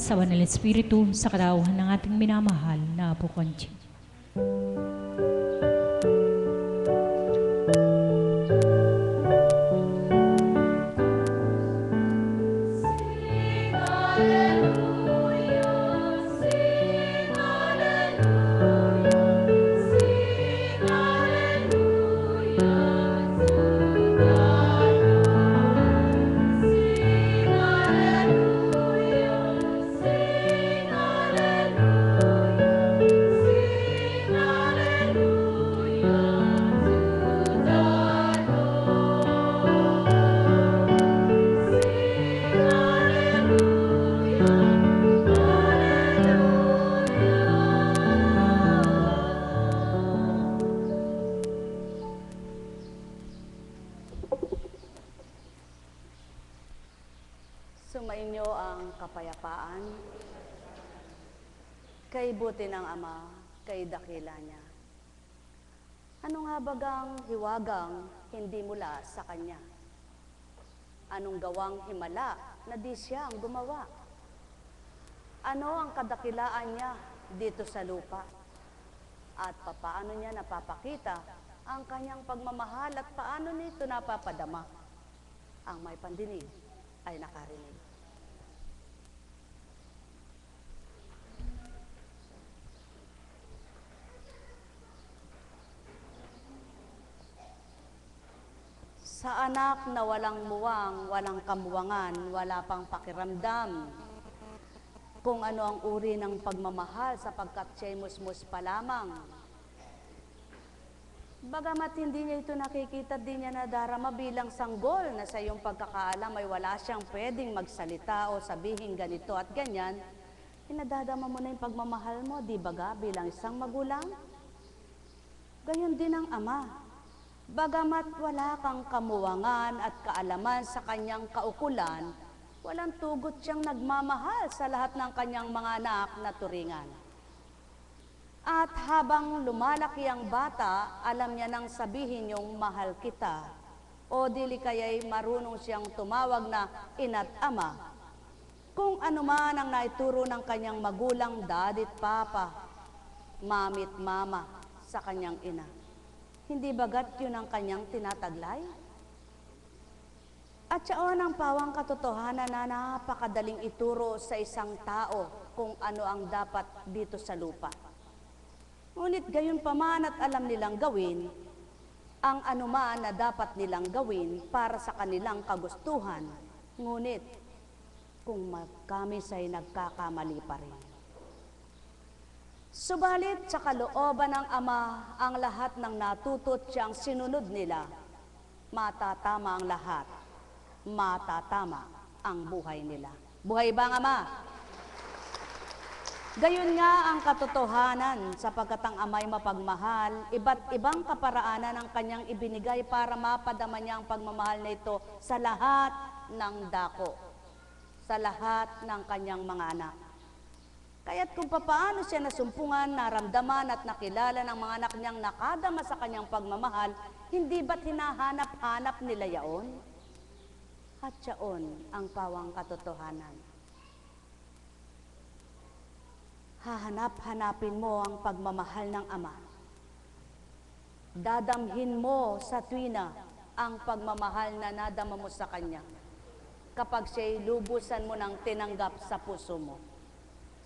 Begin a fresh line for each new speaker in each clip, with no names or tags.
sawa ng Espiritu sa katauhan ng ating minamahal na Apo Conching.
Sumainyo ang kapayapaan, kay buti ng Ama, kay dakila niya. Ano nga bagang hiwagang hindi mula sa Kanya? Anong gawang himala na di siya ang gumawa? Ano ang kadakilaan niya dito sa lupa? At papaano niya napapakita ang Kanyang pagmamahal at paano nito napapadama? Ang may pandinig ay nakarinig. Sa anak na walang muwang, walang kamuwangan, wala pang pakiramdam, kung ano ang uri ng pagmamahal sapagkat siya'y musmus pa lamang. Bagamat hindi niya ito nakikita, di niya nadarama bilang sanggol na sa iyong pagkakaalam ay wala siyang pwedeng magsalita o sabihin ganito at ganyan, inadadama mo na yung pagmamahal mo, di baga, bilang isang magulang? Gayon din ang Ama. Bagamat wala kang kamuwangan at kaalaman sa kanyang kaukulan, walang tugot siyang nagmamahal sa lahat ng kanyang mga anak na turingan. At habang lumalaki ang bata, alam niya nang sabihin yung mahal kita. O dili kaya'y marunong siyang tumawag na ina't ama. Kung ano man ang naituro ng kanyang magulang, dadit papa, mamit mama sa kanyang ina. Hindi bagat yun ang kanyang tinataglay? At siyaon ang pawang katotohanan na napakadaling ituro sa isang tao kung ano ang dapat dito sa lupa. Ngunit gayon pa man at alam nilang gawin, ang anuman na dapat nilang gawin para sa kanilang kagustuhan, ngunit kung kamis ay nagkakamali pa rin. Subalit sa kalooban ng Ama, ang lahat ng natutot siyang sinunod nila, matatama ang lahat, matatama ang buhay nila. Buhay ba ang Ama? Gayon nga ang katotohanan, sapagkat ang Ama'y mapagmahal, iba't ibang kaparaanan ang kanyang ibinigay para mapadama niya ang pagmamahal na ito sa lahat ng dako, sa lahat ng kanyang mga anak. Kaya't kung papaano siya nasumpungan, naramdaman at nakilala ng mga anak niyang nakadama sa kanyang pagmamahal, hindi ba't hinahanap-hanap nila yaon? At yaon ang pawang katotohanan. Hahanap-hanapin mo ang pagmamahal ng Ama. Dadamhin mo sa tuwina ang pagmamahal na nadama mo sa Kanya kapag siya'y lubusan mo ng tinanggap sa puso mo.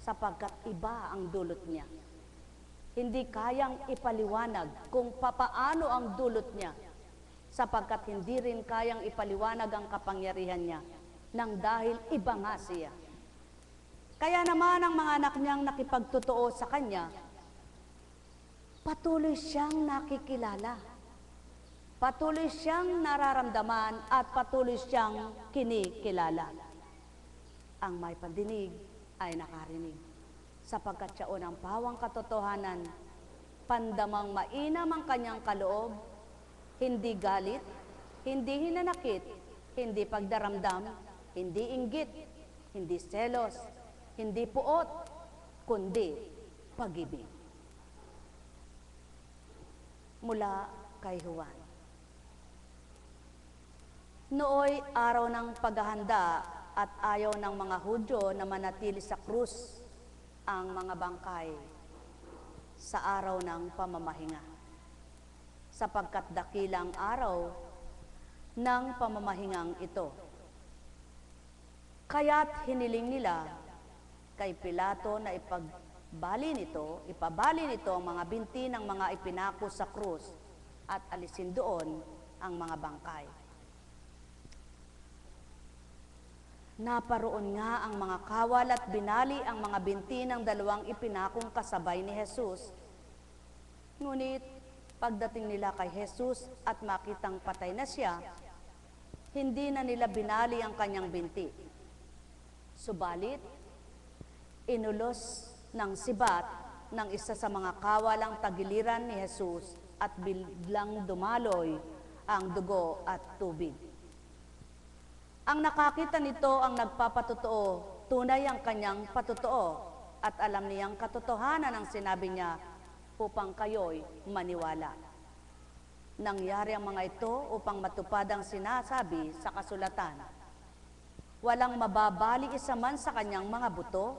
Sapagkat iba ang dulot niya. Hindi kayang ipaliwanag kung papaano ang dulot niya, sapagkat hindi rin kayang ipaliwanag ang kapangyarihan niya, nang dahil iba nga siya. Kaya naman ang mga anak niyang nakipagtotoo sa kanya, patuloy siyang nakikilala, patuloy siyang nararamdaman at patuloy siyang kinikilala. Ang may pandinig ay nakarinig, sapagkat siya ang pawang katotohanan, pandamang mainam ang kanyang kaloob, hindi galit, hindi hinanakit, hindi pagdaramdam, hindi inggit, hindi selos, hindi puot, kundi pag-ibig. Mula kay Juan. Nooy araw ng paghahanda at ayaw ng mga Hudyo na manatili sa krus ang mga bangkay sa araw ng pamamahinga, sapagkat dakilang araw ng pamamahingang ito. Kaya't hiniling nila kay Pilato na ipabali nito ang mga binti ng mga ipinako sa krus at alisin doon ang mga bangkay. Naparoon nga ang mga kawal at binali ang mga binti ng dalawang ipinakong kasabay ni Jesus. Ngunit pagdating nila kay Jesus at makitang patay na siya, hindi na nila binali ang kanyang binti. Subalit, inulos ng sibat ng isa sa mga kawalang tagiliran ni Jesus at biglang dumaloy ang dugo at tubig. Ang nakakita nito ang nagpapatotoo, tunay ang kanyang patotoo at alam niyang katotohanan ang sinabi niya upang kayo'y maniwala. Nangyari ang mga ito upang matupad ang sinasabi sa kasulatan. Walang mababali isa man sa kanyang mga buto,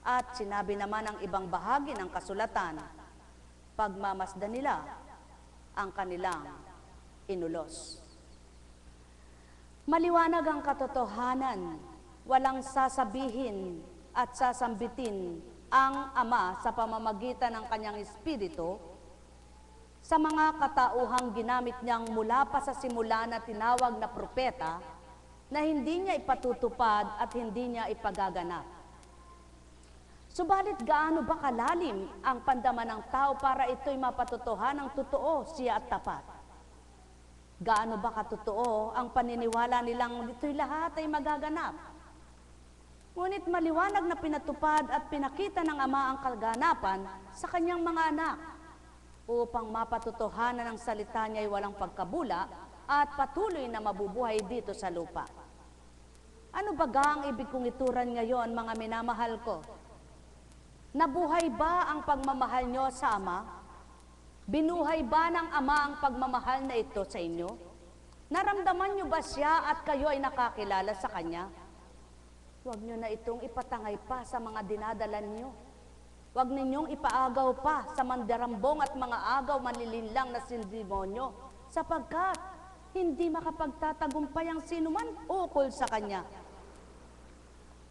at sinabi naman ang ibang bahagi ng kasulatan, pagmamasdan nila ang kanilang inulos. Maliwanag ang katotohanan, walang sasabihin at sasambitin ang Ama sa pamamagitan ng kanyang Espiritu sa mga katauhang ginamit niyang mula pa sa simula na tinawag na propeta na hindi niya ipatutupad at hindi niya ipagaganap. Subalit gaano ba kalalim ang pandaman ng tao para ito'y mapatotohanang totoo siya at tapat? Gaano ba katotoo ang paniniwala nilang ito'y lahat ay magaganap? Ngunit maliwanag na pinatupad at pinakita ng Ama ang kaganapan sa kanyang mga anak upang mapatotohanan ang salita niya ay walang pagkabula at patuloy na mabubuhay dito sa lupa. Ano ba ang ibig kong ituran ngayon, mga minamahal ko? Nabuhay ba ang pagmamahal nyo sa Ama? Binuhay ba ng Ama ang pagmamahal na ito sa inyo? Naramdaman nyo ba siya at kayo ay nakakilala sa Kanya? Huwag nyo na itong ipatangay pa sa mga dinadala nyo. Huwag ninyong ipaagaw pa sa mandarambong at mga agaw manlilinlang na sildemonyo, sapagkat hindi makapagtatagumpay ang sinuman ukol sa Kanya.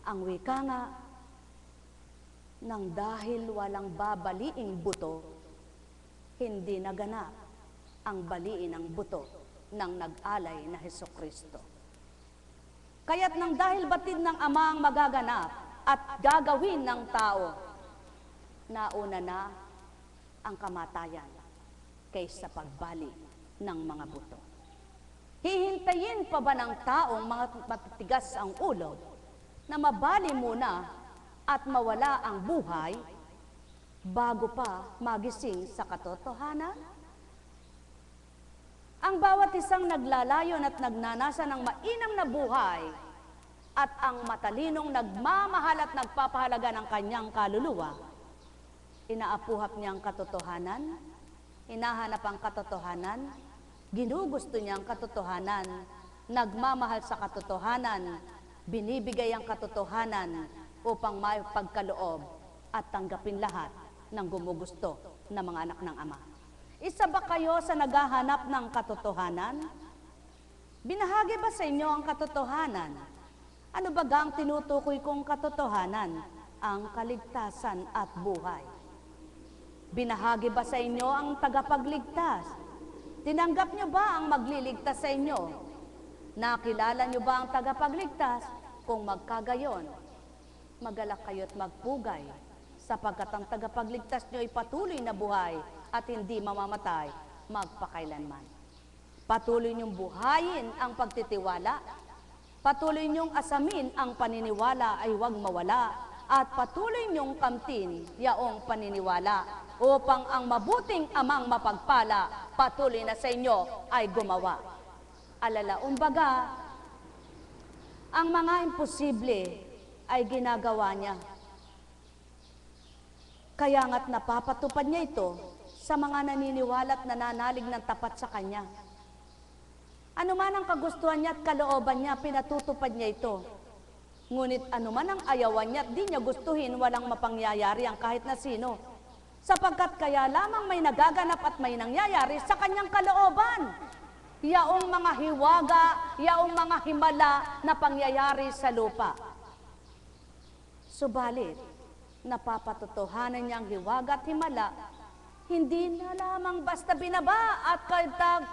Ang wika nga, nang dahil walang babaliing buto, hindi naganap ang baliin ng buto ng nag-alay na Hesukristo. Kaya't nang dahil batid ng Ama ang magaganap at gagawin ng tao, nauna na ang kamatayan kaysa pagbali ng mga buto. Hihintayin pa ba ng taong mga matitigas ang ulo na mabali muna at mawala ang buhay bago pa magising sa katotohanan? Ang bawat isang naglalayon at nagnanasa ng mainam na buhay at ang matalinong nagmamahal at nagpapahalaga ng kanyang kaluluwa, inaapuhap niya ang katotohanan, hinahanap ang katotohanan, ginugusto niya ang katotohanan, nagmamahal sa katotohanan, binibigay ang katotohanan upang may pagkaloob at tanggapin lahat ng gumugusto na mga anak ng Ama. Isa ba kayo sa naghahanap ng katotohanan? Binahagi ba sa inyo ang katotohanan? Ano ba ang tinutukoy kong katotohanan? Ang kaligtasan at buhay. Binahagi ba sa inyo ang tagapagligtas? Tinanggap niyo ba ang magliligtas sa inyo? Nakilala niyo ba ang tagapagligtas? Kung magkagayon, magalak kayo't magpugay, sapagkat ang tagapagligtas niyo ay patuloy na buhay at hindi mamamatay magpakailanman. Patuloy niyong buhayin ang pagtitiwala, patuloy niyong asamin ang paniniwala ay huwag mawala, at patuloy niyong kamtin yaong paniniwala upang ang mabuting Amang mapagpala patuloy na sa inyo ay gumawa. Alalaong baga, ang mga imposible ay ginagawa niya. Kaya nga't napapatupad niya ito sa mga naniniwala at nananalig ng tapat sa Kanya. Ano man ang kagustuhan niya at kalooban niya, pinatutupad niya ito. Ngunit anuman ang ayawan niya at di niya gustuhin, walang mapangyayari ang kahit na sino. Sapagkat kaya lamang may nagaganap at may nangyayari sa kanyang kalooban. Yaong mga hiwaga, yaong mga himala na pangyayari sa lupa. Subalit, napapatotohanan niyang hiwaga at himala, hindi na lamang basta binaba at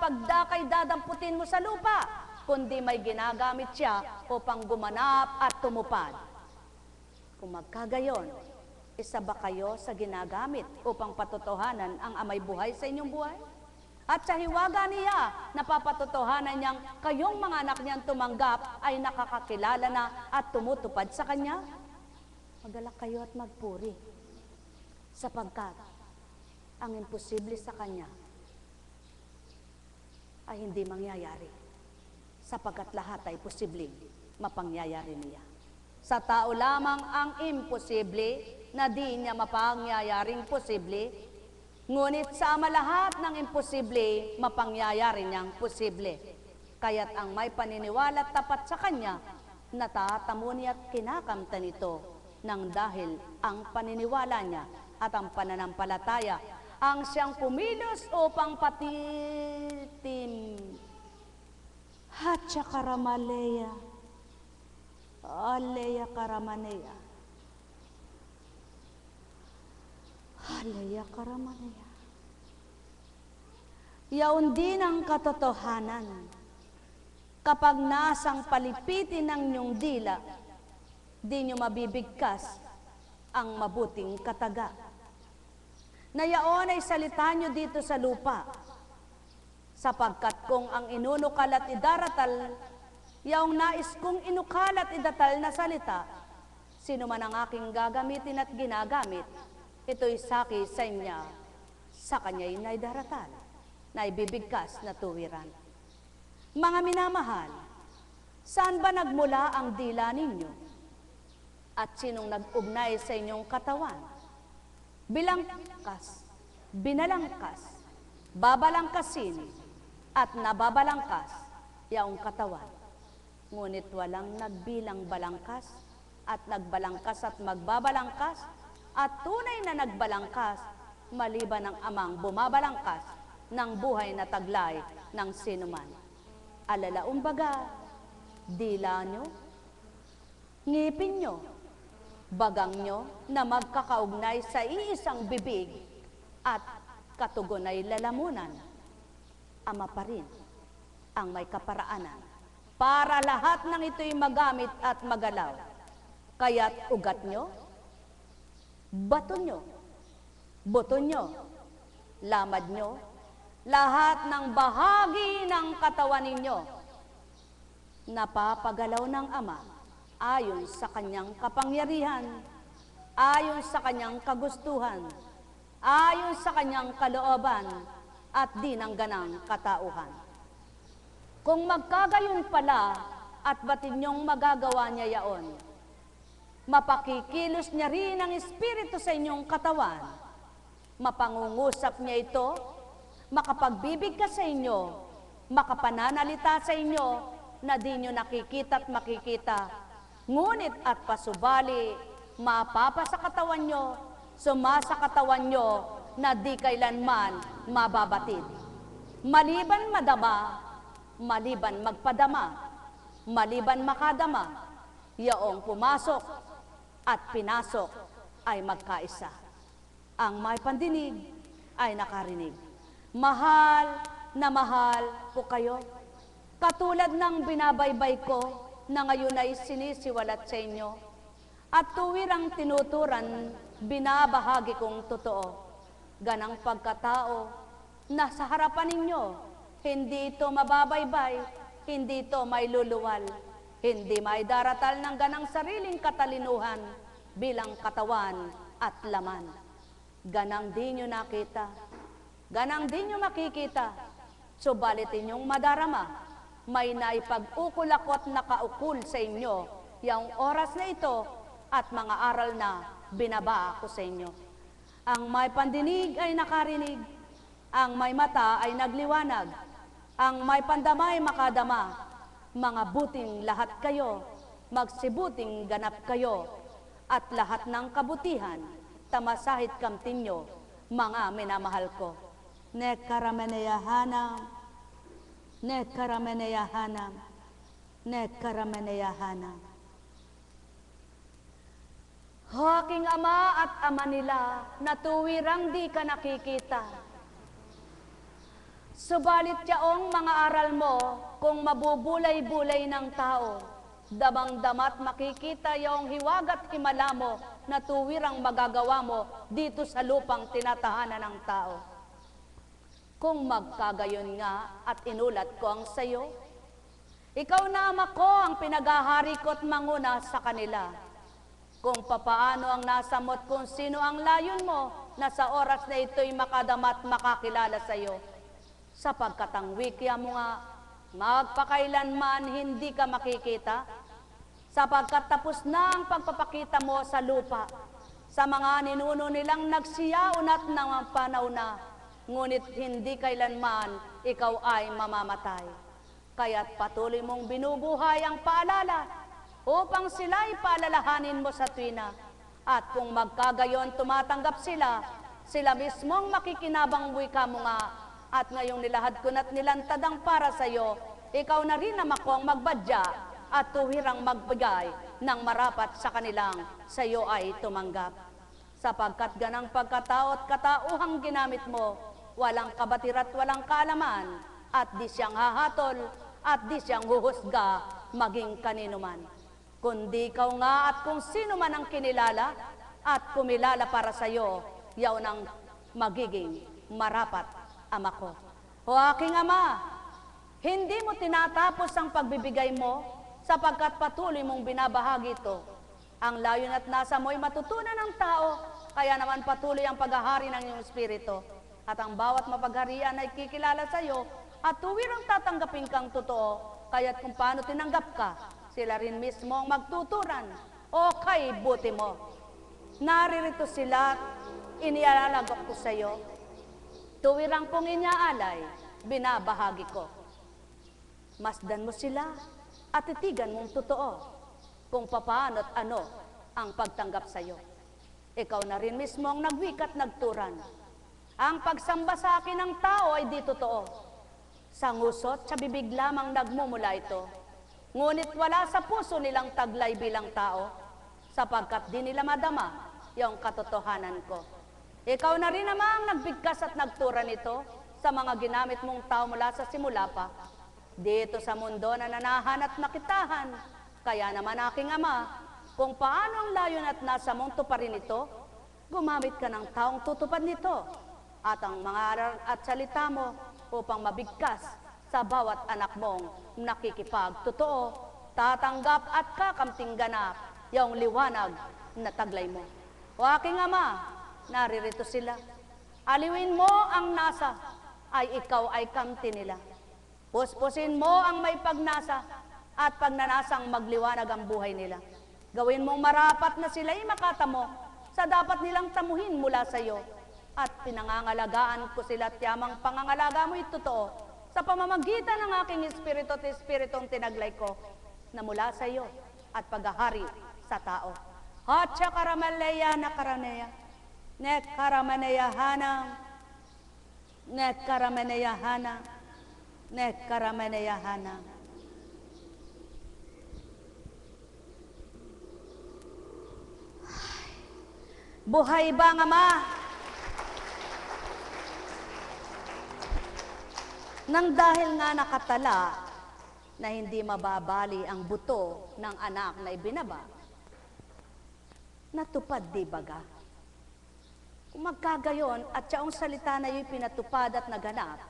pagdakay dadamputin mo sa lupa, kundi may ginagamit siya upang gumanap at tumupad. Kung magkagayon, isa ba kayo sa ginagamit upang patotohanan ang amay buhay sa inyong buhay? At sa hiwaga niya, napapatotohanan niyang kayong mga anak niyang tumanggap ay nakakakilala na at tumutupad sa kanya? Magalak kayo at magpuri, sapagkat ang imposible sa kanya ay hindi mangyayari, sapagkat lahat ay posibleng mapangyayari niya. Sa tao lamang ang imposible na di niya mapangyayaring posible, ngunit sa ama lahat ng imposible, mapangyayari niyang posible. Kaya't ang may paniniwala at tapat sa kanya, natatamo niya at kinakamta nito, nang dahil ang paniniwala niya at ang pananampalataya ang siyang kumilos upang patitim. Hatsa karamaleya, aleya karamanea. Aleya karamanea. Yaon din ang katotohanan. Kapag nasang palipitin ng inyong dila, di nyo mabibigkas ang mabuting kataga. Na yaon ay salita nyo dito sa lupa, sapagkat kung ang inunukal at idaratal, yaong nais kong inukal at idatal na salita, sino man ang aking gagamitin at ginagamit, ito'y saki sa inya, sa kanya'y naidaratal, naibibigkas na tuwiran. Mga minamahal, saan ba nagmula ang dila ninyo? At sinong nag-ugnay sa inyong katawan? Bilangkas, binalangkas, babalangkasin, at nababalangkas, yaong katawan. Ngunit walang nagbilang balangkas, at nagbalangkas at magbabalangkas, at tunay na nagbalangkas, maliban ng amang bumabalangkas, ng buhay na taglay ng sinuman. Alalaong baga, dila nyo, ngipin nyo, bagang nyo na magkakaugnay sa iisang bibig at katugon ay lalamunan. Ama pa rin ang may kaparaanan para lahat ng ito'y magamit at magalaw. Kaya't ugat nyo, bato nyo, buto nyo, lamad nyo, lahat ng bahagi ng katawan ninyo, napapagalaw ng Ama ayon sa kanyang kapangyarihan, ayon sa kanyang kagustuhan, ayon sa kanyang kalooban, at di ng ganang katauhan. Kung magkagayon pala at batid niyong magagawa niya yaon, mapakikilos niya rin ang Espiritu sa inyong katawan, mapangungusap niya ito, makapagbibigkas sa inyo, makapananalita sa inyo na di nyo nakikita at makikita, ngunit at pasubali, mapapa sa katawan nyo, sumasa katawan nyo, na di kailanman mababatid. Maliban madama, maliban magpadama, maliban makadama, yaong pumasok at pinasok ay magkaisa. Ang may pandinig ay nakarinig. Mahal na mahal po kayo, katulad ng binabaybay ko, na ngayon ay sinisiwalat sa inyo, at tuwirang tinuturan, binabahagi kong totoo. Ganang pagkatao na sa harapan ninyo, hindi ito mababaybay, hindi ito may luluwal, hindi may daratal ng ganang sariling katalinuhan bilang katawan at laman. Ganang di nyo nakita, ganang di nyo makikita, subalit inyong madarama, may naipag-ukol ako at nakaukol sa inyo yung oras na ito at mga aral na binaba ko sa inyo. Ang may pandinig ay nakarinig, ang may mata ay nagliwanag, ang may pandama ay makadama. Mga buting lahat kayo, magsibuting ganap kayo, at lahat ng kabutihan, tamasahit kamtinyo, mga minamahal ko. Nekarameneyahanam, nekarameneyahanam, nekarameneyahanam. O aking ama at ama nila, na tuwirang di ka nakikita. Subalit yaong mga aral mo, kung mabubulay-bulay ng tao, damang-damat makikita yaong hiwag at himala mo, na tuwirang magagawa mo dito sa lupang tinatahanan ng tao. Kung magkagayon nga at inulat ko ang sayo, ikaw na ama ko ang pinagahari ko't manguna sa kanila. Kung papaano ang nasamot, kung sino ang layon mo, na sa oras na ito'y makadamat makakilala sa iyo. Sapagkat ang wikya mo nga, magpakailanman hindi ka makikita, sapagkat tapos na ang pagpapakita mo sa lupa, sa mga ninuno nilang nagsiyaunat ng panahon na, ngunit hindi kailanman ikaw ay mamamatay. Kaya't patuloy mong binubuhay ang paalala, upang sila'y paalalahanin mo sa tuwina. At kung magkagayon tumatanggap sila, sila mismong makikinabang wika mo nga. At ngayong nilahad ko na't nilantadang para sa iyo, ikaw na rin naman ko ang magbadya at tuwirang magbigay ng marapat sa kanilang sa iyo ay tumanggap. Sapagkat ganang pagkatao at katauhang ginamit mo, walang kabatir at walang kaalaman, at di siyang hahatol at di siyang huhusga maging kanino man. Kundi ikaw nga at kung sino man ang kinilala at kumilala para sa iyo, yaon ang magiging marapat ama ko. O aking ama, hindi mo tinatapos ang pagbibigay mo sapagkat patuloy mong binabahagi ito. Ang layon at nasa mo'y matutunan ng tao, kaya naman patuloy ang paghahari ng iyong espiritu. At ang bawat mapagharian ay kikilala sa iyo at tuwirang tatanggapin kang totoo, kaya't kung paano tinanggap ka, sila rin mismo ang magtuturan o kay buti mo. Naririto sila, inialalagak ko sa iyo. Tuwirang kong inyaalay, binabahagi ko. Masdan mo sila at titigan mong totoo kung papaano at ano ang pagtanggap sa iyo. Ikaw na rin mismo ang nagwikat nagturan. Ang pagsamba sa akin ng tao ay di totoo. Sa ngusot, sa bibig lamang nagmumula ito. Ngunit wala sa puso nilang taglay bilang tao, sapagkat di nila madama yung katotohanan ko. Ikaw na rin naman ang nagbigkas at nagtura nito sa mga ginamit mong tao mula sa simula pa. Dito sa mundo na nanahan at nakitahan, kaya naman aking ama, kung paano ang layon at nasa mong tuparin ito, gumamit ka ng taong tutupad nito, at ang mga aral at salita mo upang mabigkas sa bawat anak mong nakikipagtotoo, tatanggap at kakamting ganap yung liwanag na taglay mo. O aking ama, naririto sila. Aliwin mo ang nasa, ay ikaw ay kamti nila. Puspusin mo ang may pagnasa, at pagnanasang magliwanag ang buhay nila. Gawin mong marapat na sila'y makatamo sa dapat nilang tamuhin mula sa iyo. At pinangangalagaan ko sila at yamang pangangalaga mo totoo sa pamamagitan ng aking espiritu at espiritong tinaglay ko na mula sa iyo at paghahari sa tao. Hatsa karamaleya na karaneya, nek karamaneya hanam, nek karamaneya hanam, nek karamaneya hanam. Buhay ba ang ama? Nang dahil nga nakatala na hindi mababali ang buto ng anak na ibinaba, natupad di baga? Kung magkagayon at siyang salita na yung pinatupad at naganap,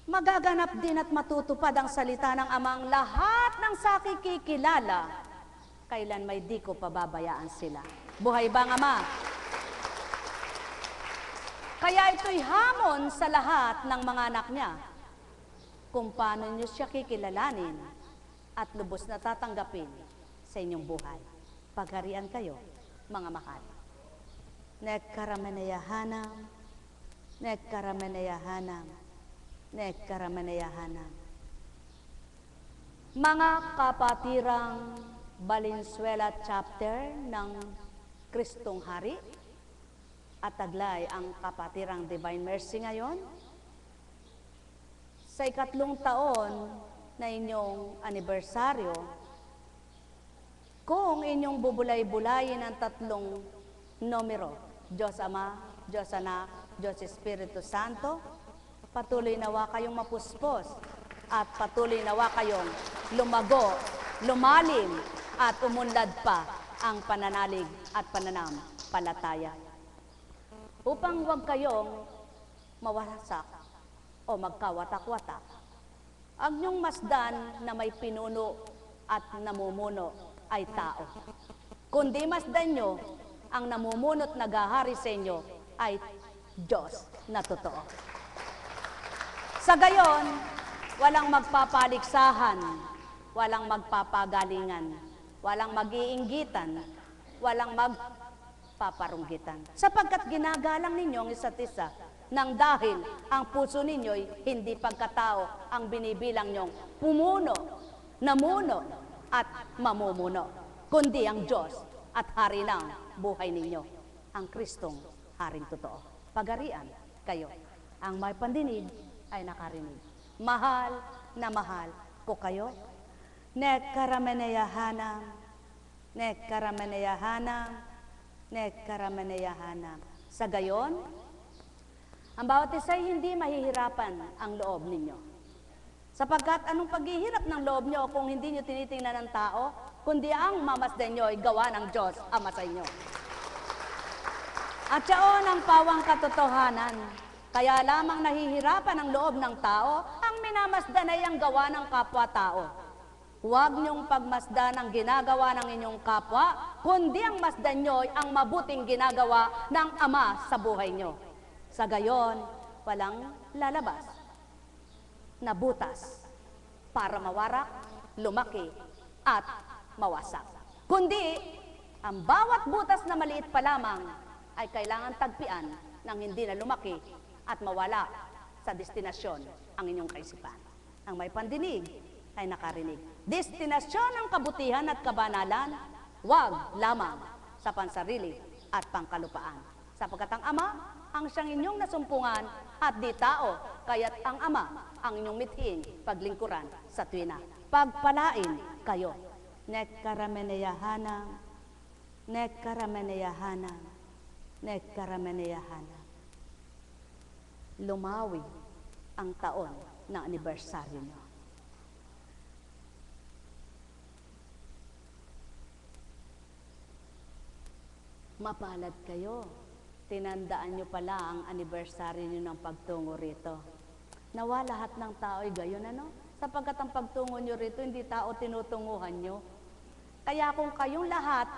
magaganap din at matutupad ang salita ng amang lahat ng sakikikilala, kailan may di ko pababayaan sila. Buhay bang ama? Kaya ito'y hamon sa lahat ng mga anak niya kung paano niyo siya kikilalanin at lubos na tatanggapin sa inyong buhay. Pagharian kayo, mga mahal. Nekkaramaneyahanam, nekkaramaneyahanam, nekkaramaneyahanam. Mga kapatirang Valenzuela chapter ng Kristong Hari at taglay ang kapatirang Divine Mercy ngayon, sa 3 taon na inyong anibersaryo, kung inyong bubulay-bulayin ang 3 numero, Diyos Ama, Diyos Anak, Diyos Espiritu Santo, patuloy nawa kayong mapuspos at patuloy nawa kayong lumago, lumalim at umunlad pa ang pananalig at pananampalataya. Upang huwag kayong mawasak o magkawatak-watak, ang inyong masdan na may pinuno at namumuno ay tao. Kundi masdan nyo, ang namumuno't nagahari sa inyo ay Diyos na totoo. Sa gayon, walang magpapaligsahan, walang magpapagalingan, walang mag-iinggitan, walang magpaparunggitan. Sapagkat ginagalang ninyo ang isa't isa, nang dahil ang puso ninyo'y hindi pagkatao ang binibilang nyong pumuno, namuno, at mamumuno, kundi ang Diyos at Hari ng buhay ninyo, ang Kristong Haring totoo. Pagarian kayo. Ang may pandinig ay nakarinig. Mahal na mahal ko kayo. Nekkarameneyahanam, nekkarameneyahanam, nekkarameneyahanam. Sa gayon, ang bawat isa'y hindi mahihirapan ang loob ninyo. Sapagkat anong paghihirap ng loob nyo kung hindi nyo tinitingnan ng tao, kundi ang mamasdan nyo ay gawa ng Diyos Ama sa inyo. At yaon ang pawang katotohanan, kaya lamang nahihirapan ang loob ng tao, ang minamasdan ay ang gawa ng kapwa-tao. Huwag niyong pagmasdan ang ginagawa ng inyong kapwa, kundi ang masdan nyo ay ang mabuting ginagawa ng Ama sa buhay nyo. Sa gayon, walang lalabas na butas para mawarak, lumaki, at mawasak. Kundi, ang bawat butas na maliit pa lamang ay kailangan tagpian ng hindi na lumaki at mawala sa destinasyon ang inyong kaisipan. Ang may pandinig ay nakarinig. Destinasyon ng kabutihan at kabanalan, wag lamang sa pansarili at pangkalupaan. Sapagkat ang Ama ang siyang inyong nasumpungan at di tao, kaya't ang Ama ang inyong mithiin paglingkuran sa tuwina. Pagpalain kayo. Nekkarameneyahanam, nekkarameneyahanam, nekkarameneyahanam. Lumawi ang taon ng anibersaryo nyo. Mapalad kayo. Tinandaan nyo pala ang anibersaryo nyo ng pagtungo rito. Nawa lahat ng tao ay gayon, ano? Sapagkat ang pagtungo nyo rito, hindi tao tinutunguhan nyo. Kaya kung kayong lahat,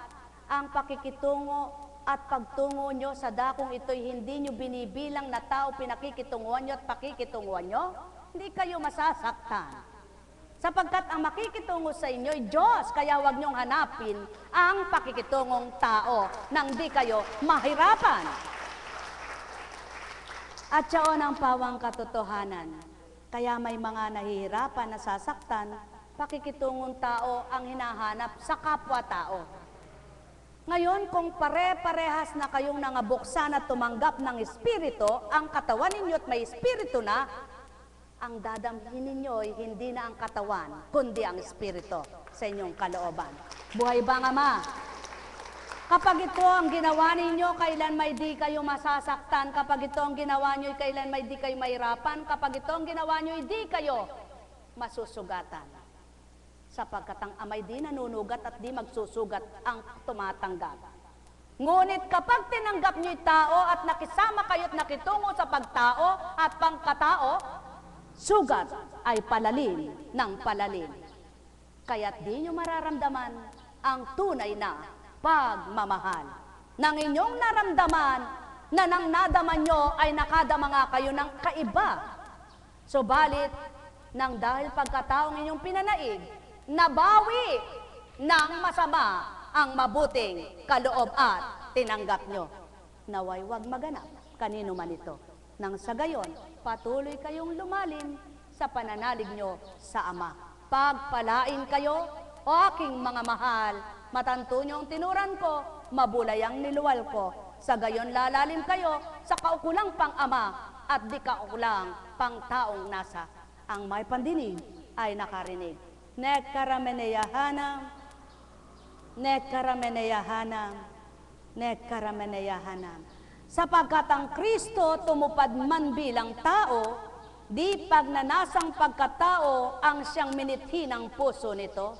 ang pakikitungo at pagtungo nyo sa dakong ito'y hindi nyo binibilang na tao pinakikitunguhan nyo at pakikitunguhan nyo, hindi kayo masasaktan. Sapagkat ang makikitungo sa inyo ay Diyos, kaya huwag niyong hanapin ang pakikitungong tao nang di kayo mahirapan. At siyaon ang pawang katotohanan, kaya may mga nahihirapan na sasaktan, pakikitungong tao ang hinahanap sa kapwa-tao. Ngayon, kung pare-parehas na kayong nangabuksan at tumanggap ng Espiritu, ang katawan ninyo at may Espiritu na, ang dadamhin ninyo ay hindi na ang katawan, kundi ang Espiritu sa inyong kalooban. Buhay bang Ama? Kapag ito ang ginawa ninyo, kailan may di kayo masasaktan. Kapag ito ang ginawa nyo, kailan may di kayo mahirapan. Kapag ito ang ginawa nyo, di kayo masusugatan. Sapagkat ang Ama'y di nanunugat at di magsusugat ang tumatanggap. Ngunit kapag tinanggap nyo yung tao at nakisama kayo at nakitungo sa pagtao at pangkatao, sugat ay palalim ng palalim. Kaya't di nyo mararamdaman ang tunay na pagmamahal. Nang inyong naramdaman na nang nadaman nyo ay nakadama nga kayo ng kaiba. Subalit, nang dahil pagkataong inyong pinanaig, nabawi ng masama ang mabuting kaloob at tinanggap nyo. Naway wag maganap kanino man ito. Nang sa gayon, patuloy kayong lumalim sa pananalig nyo sa Ama. Pagpalain kayo, o aking mga mahal, matanto nyo ang tinuran ko, mabulay ang niluwal ko. Sa gayon lalalim kayo sa kaukulang pang ama at di kaukulang pang taong nasa. Ang may pandinig ay nakarinig. Nekarameneyahanam, nekarameneyahanam, nekarameneyahanam. Sapagkat ang Kristo tumupad man bilang tao, di pagnanasang pagkatao ang siyang minithi ng puso nito,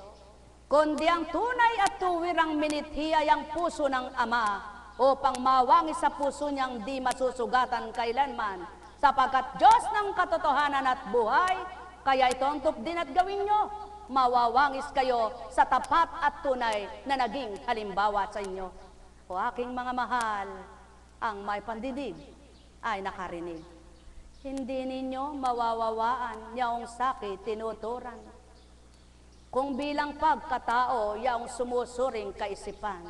kundi ang tunay at tuwirang minithi ay ang puso ng Ama, upang mawangis sa puso niyang di masusugatan kailanman, sapagkat Diyos ng katotohanan at buhay, kaya ito ang tupdin at gawin nyo, mawawangis kayo sa tapat at tunay na naging halimbawa sa inyo. O aking mga mahal, ang may pandinig ay nakarinig. Hindi ninyo mawawawaan yaong sakit tinuturan. Kung bilang pagkatao yaong sumusuring kaisipan,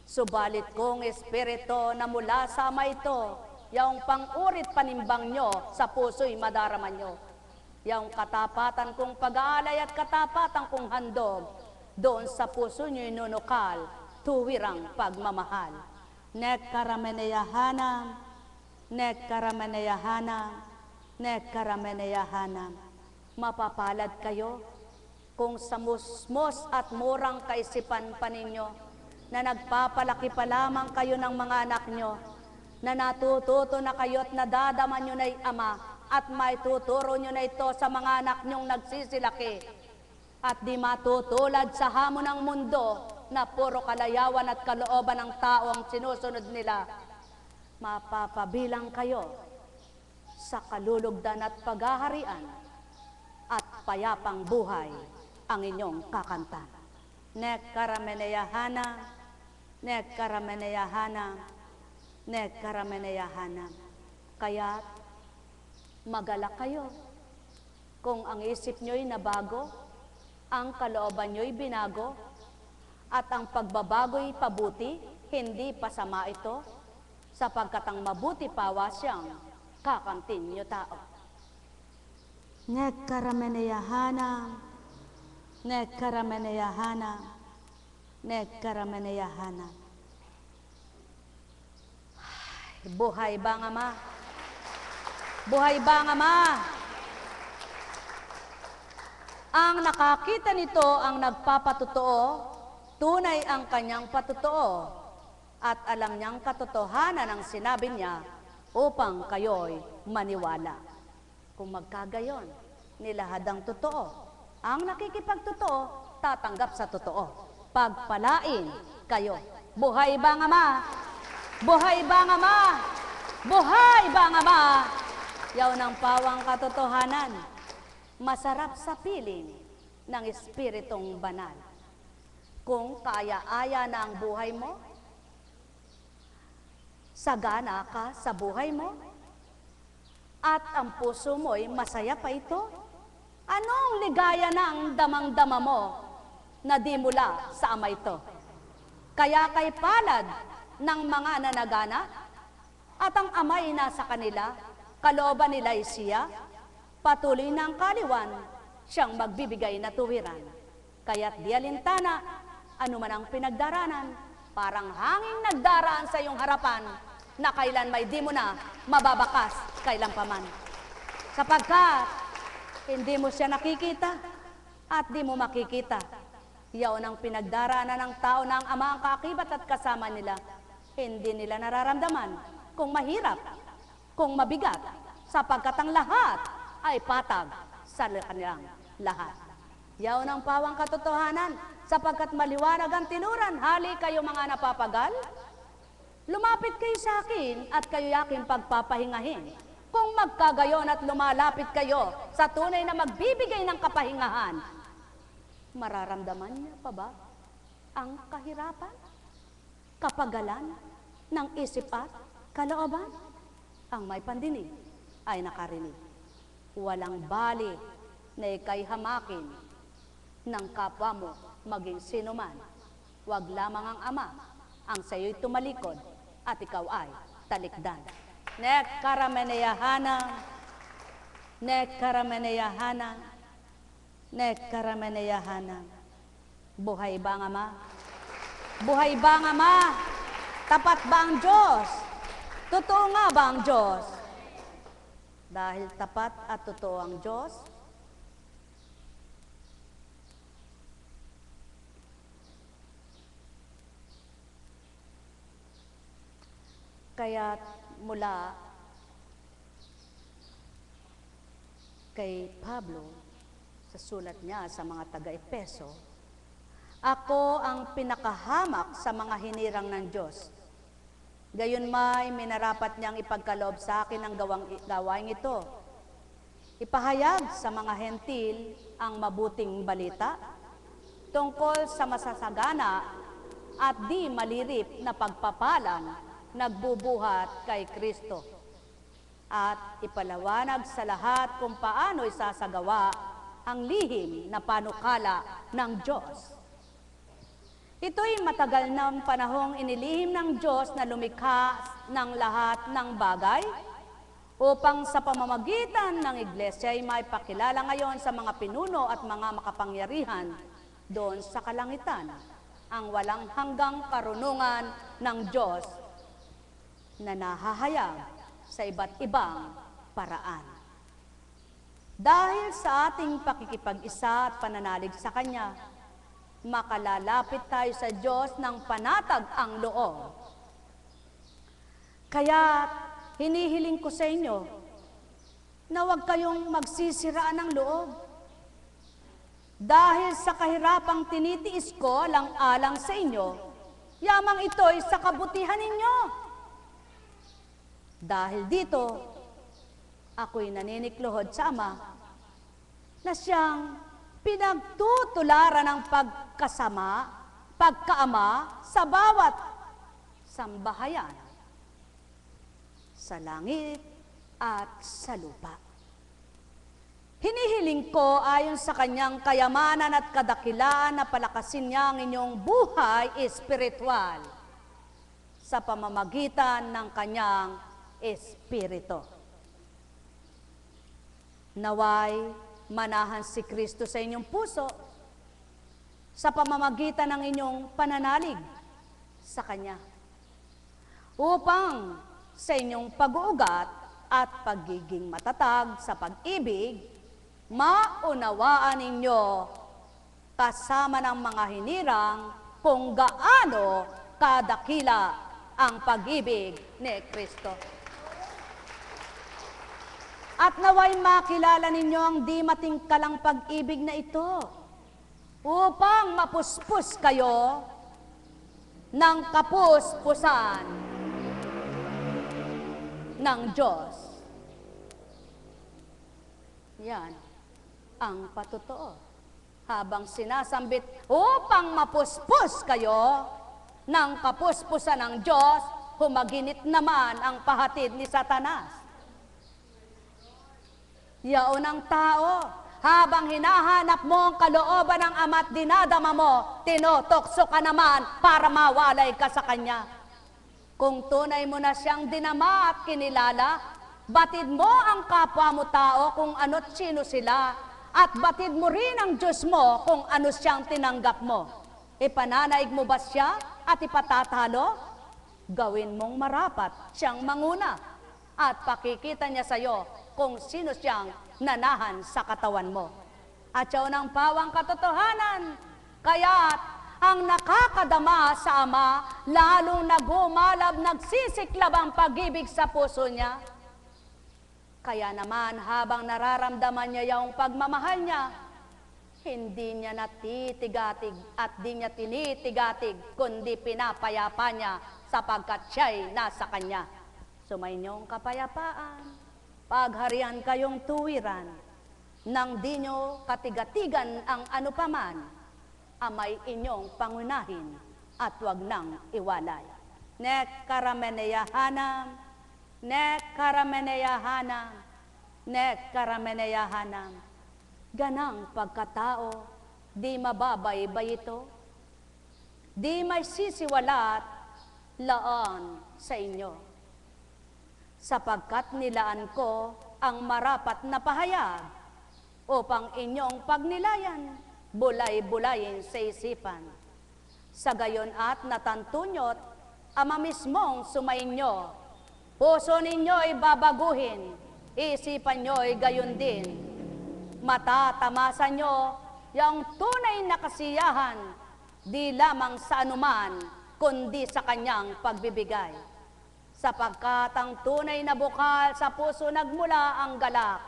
subalit kung espiritu na mula sa ama ito, yaong pangurit panimbang nyo sa puso'y madaraman nyo. Yaong katapatan kong pag-aalay at katapatan kong handog, doon sa puso nyo'y nunukal, tuwirang pagmamahal. Nekarameneyahanam, nekarameneyahanam, nekarameneyahanam. Mapapalad kayo kung sa musmos at murang kaisipan pa ninyo, na nagpapalaki pa lamang kayo ng mga anak nyo, na natututo na kayo at nadadaman nyo na'y ama, at may tuturo nyo na ito sa mga anak nyong nagsisilaki, at di matutulad sa hamon ng mundo, na puro kalayawan at kalooban ng tao ang sinusunod nila. Mapapabilang kayo sa kalulugdan at paghaharian, at payapang buhay ang inyong kakanta. Nekarameneyahanam, nekarameneyahanam, nekarameneyahanam. Kaya't magalak kayo kung ang isip nyo'y nabago, ang kalooban nyo'y binago, at ang pagbabago'y pabuti, hindi pasama ito, sapagkat ang mabuti pawa siyang kakantin nyo tao. Nekarameneyahanam, nekarameneyahanam, nekarameneyahanam. Buhay ba ang Ama? Buhay ba ang Ama? Ang nakakita nito ang nagpapatotoo, tunay ang kanyang patotoo, at alam niyang katotohanan ang sinabi niya upang kayo'y maniwala. Kung magkagayon, nilahad ang totoo. Ang nakikipagtotoo, tatanggap sa totoo. Pagpalain kayo. Buhay ba ang Ama? Buhay ba ang Ama? Buhay ba ang Ama? Yaw ng pawang katotohanan, masarap sa piling ng Espiritong Banal. Kung kaya-aya na ang buhay mo, sagana ka sa buhay mo, at ang puso mo'y masaya pa ito, anong ligaya na ang damang-dama mo na di mula sa Ama ito? Kaya kay palad ng mga nanagana, at ang Ama'y nasa kanila, kalooban nila'y siya, patuloy ng kaliwan, siyang magbibigay na tuwiran. Kaya't di alintana, anuman ang pinagdaranan, parang hanging nagdaraan sa iyong harapan, na kailan may di mo na mababakas kailan paman. Sapagkat hindi mo siya nakikita at di mo makikita. Yaon ang pinagdaraanan ng tao na ang Ama ang kaakibat at kasama nila. Hindi nila nararamdaman kung mahirap, kung mabigat, sapagkat ang lahat ay patag sa kanilang lahat. Yaon ang pawang katotohanan, sapagkat maliwanag ang tinuran. Hali kayo mga napapagal, lumapit kayo sa akin at kayo aking pagpapahingahin. Kung magkagayon at lumalapit kayo sa tunay na magbibigay ng kapahingahan, mararamdaman niya pa ba ang kahirapan, kapagalan ng isip at kalooban? Ang may pandinig ay nakarinig. Walang bali na ika'y hamakin ng kapwa mo maging sino man. Huwag lamang ang Ama ang sa'yo'y tumalikod at ikaw ay talikdan. Nekarameneyahanam, nekarameneyahanam, nek karameneyahanam. Buhay ba ang Ama? Buhay ba ang Ama? Tapat ba ang Diyos? Totoo nga ba ang Diyos? Dahil tapat at totoo ang Diyos, kaya mula kay Pablo, sa sulat niya sa mga taga-Epeso, ako ang pinakahamak sa mga hinirang ng Diyos. Gayon may minarapat niyang ipagkaloob sa akin ang gawain ito. Ipahayag sa mga hentil ang mabuting balita tungkol sa masasagana at di malirip na pagpapalang nagbubuhat kay Kristo. At ipalawanag sa lahat kung paano isasagawa ang lihim na panukala ng Diyos. Ito'y matagal ng panahong inilihim ng Diyos na lumikha ng lahat ng bagay upang sa pamamagitan ng Iglesia ay may pakilala ngayon sa mga pinuno at mga makapangyarihan doon sa kalangitan ang walang hanggang karunungan ng Diyos na nahahayag sa iba't ibang paraan. Dahil sa ating pakikipag-isa at pananalig sa Kanya, makalalapit tayo sa Diyos ng panatag ang loob. Kaya hinihiling ko sa inyo na huwag kayong magsisiraan ng loob. Dahil sa kahirapang tinitiis ko alang-alang sa inyo, yamang ito'y sa kabutihan ninyo. Dahil dito, ako'y naninikluhod sa Ama na siyang pinagtutularan ng pagkaama sa bawat sambahayan, sa langit at sa lupa. Hinihiling ko ayon sa kanyang kayamanan at kadakilaan na palakasin niya ang inyong buhay espiritual sa pamamagitan ng kanyang Espiritu. Naway manahan si Kristo sa inyong puso sa pamamagitan ng inyong pananalig sa Kanya, upang sa inyong pag-uugat at pagiging matatag sa pag-ibig, maunawaan ninyo kasama ng mga hinirang kung gaano kadakila ang pag-ibig ni Kristo. At naway makilala ninyo ang di matingkalang pag-ibig na ito upang mapuspos kayo ng kapuspusan ng Diyos. Yan ang patotoo. Habang sinasambit upang mapuspos kayo ng kapuspusan ng Diyos, humaginit naman ang pahatid ni Satanas. Yaon ang tao, habang hinahanap mo ang kalooban ng Ama at dinadama mo, tinutokso ka naman para mawalay ka sa Kanya. Kung tunay mo na siyang dinama at kinilala, batid mo ang kapwa mo tao kung ano't sino sila, at batid mo rin ang Diyos mo kung ano siyang tinanggap mo. Ipananaig mo ba siya at ipatatalo? Gawin mong marapat siyang manguna at pakikita niya sa iyo kung sino siyang nanahan sa katawan mo. At siya ang pawang katotohanan. Kaya't ang nakakadama sa Ama, lalong nagumalab, nagsisiklab ang pag-ibig sa puso niya. Kaya naman habang nararamdaman niya yung pagmamahal niya, hindi niya natitigatig at di niya tinitigatig, kundi pinapayapa niya sapagkat siya'y nasa Kanya. Sumainyong kapayapaan. Pagharian kayong tuwiran, nang di nyo katigatigan ang anupaman, amay inyong pangunahin at wag nang iwalay. Nek karameneyahanam, nek karameneyahanam, nek karameneyahanam. Ganang pagkatao, di mababay-bay ito, di may sisiwalat laan sa inyo. Sapagkat nilaan ko ang marapat na pahayag upang inyong pagnilayan, bulay-bulayin sa isipan. Sa gayon at natantunyot, Ama mismong sumainyo, puso ninyo'y babaguhin, isipan nyo'y gayon din. Matatamasan nyo yung tunay na kasiyahan, di lamang sa anuman, kundi sa kanyang pagbibigay. Sapagkat ang tunay na bukal sa puso nagmula ang galak,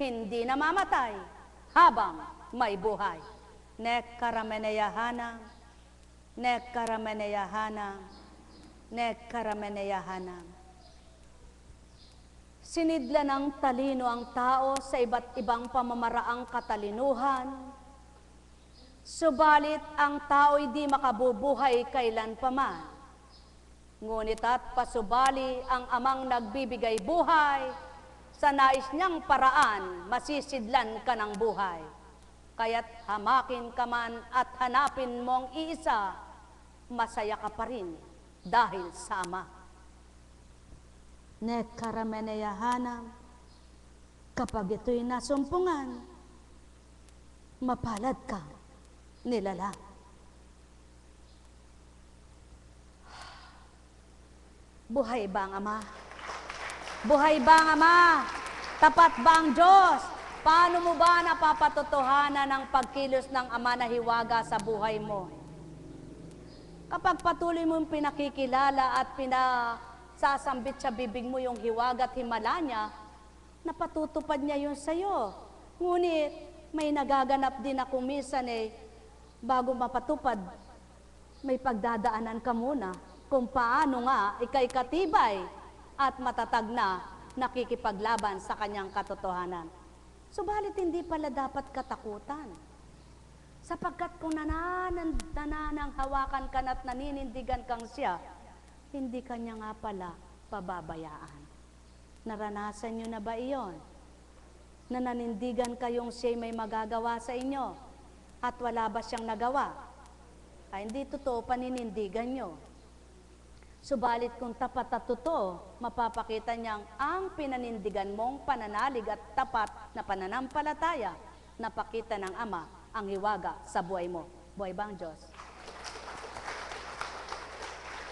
hindi namamatay habang may buhay. Nekkarameneyahanam, nekkarameneyahanam, nekkarameneyahanam. Sinidla ng talino ang tao sa iba't ibang pamamaraang katalinuhan, subalit ang tao'y di makabubuhay kailanpaman. Ngunit at pasubali ang amang nagbibigay buhay, sa nais niyang paraan masisidlan ka ng buhay. Kaya't hamakin ka man at hanapin mong iisa, masaya ka pa rin dahil sa Ama. Nekkarameneyahanam, kapag ito'y nasumpungan, mapalad ka nilala. Buhay ba ang Ama? Buhay ba ang Ama? Tapat ba ang Diyos? Paano mo ba napapatotohanan ang pagkilos ng Ama na hiwaga sa buhay mo? Kapag patuloy mong pinakikilala at pinasasambit sa bibig mo yung hiwaga at himala niya, napatutupad niya yun sa'yo. Ngunit may nagaganap din ako minsan bago mapatupad, may pagdadaanan ka muna kung paano nga ika'y katibay at matatag na nakikipaglaban sa kanyang katotohanan. Subalit hindi pala dapat katakutan. Sapagkat kung nanananghawakan ka at naninindigan kang siya, hindi kanya nga pala pababayaan. Naranasan nyo na ba iyon? Na nanindigan kayong siya'y may magagawa sa inyo at wala ba siyang nagawa? Ay hindi totoo paninindigan nyo. Subalit kung tapat at totoo, mapapakita niyang ang pinanindigan mong pananalig at tapat na pananampalataya, napakita ng Ama ang hiwaga sa buhay mo. Buhay ba ang Diyos?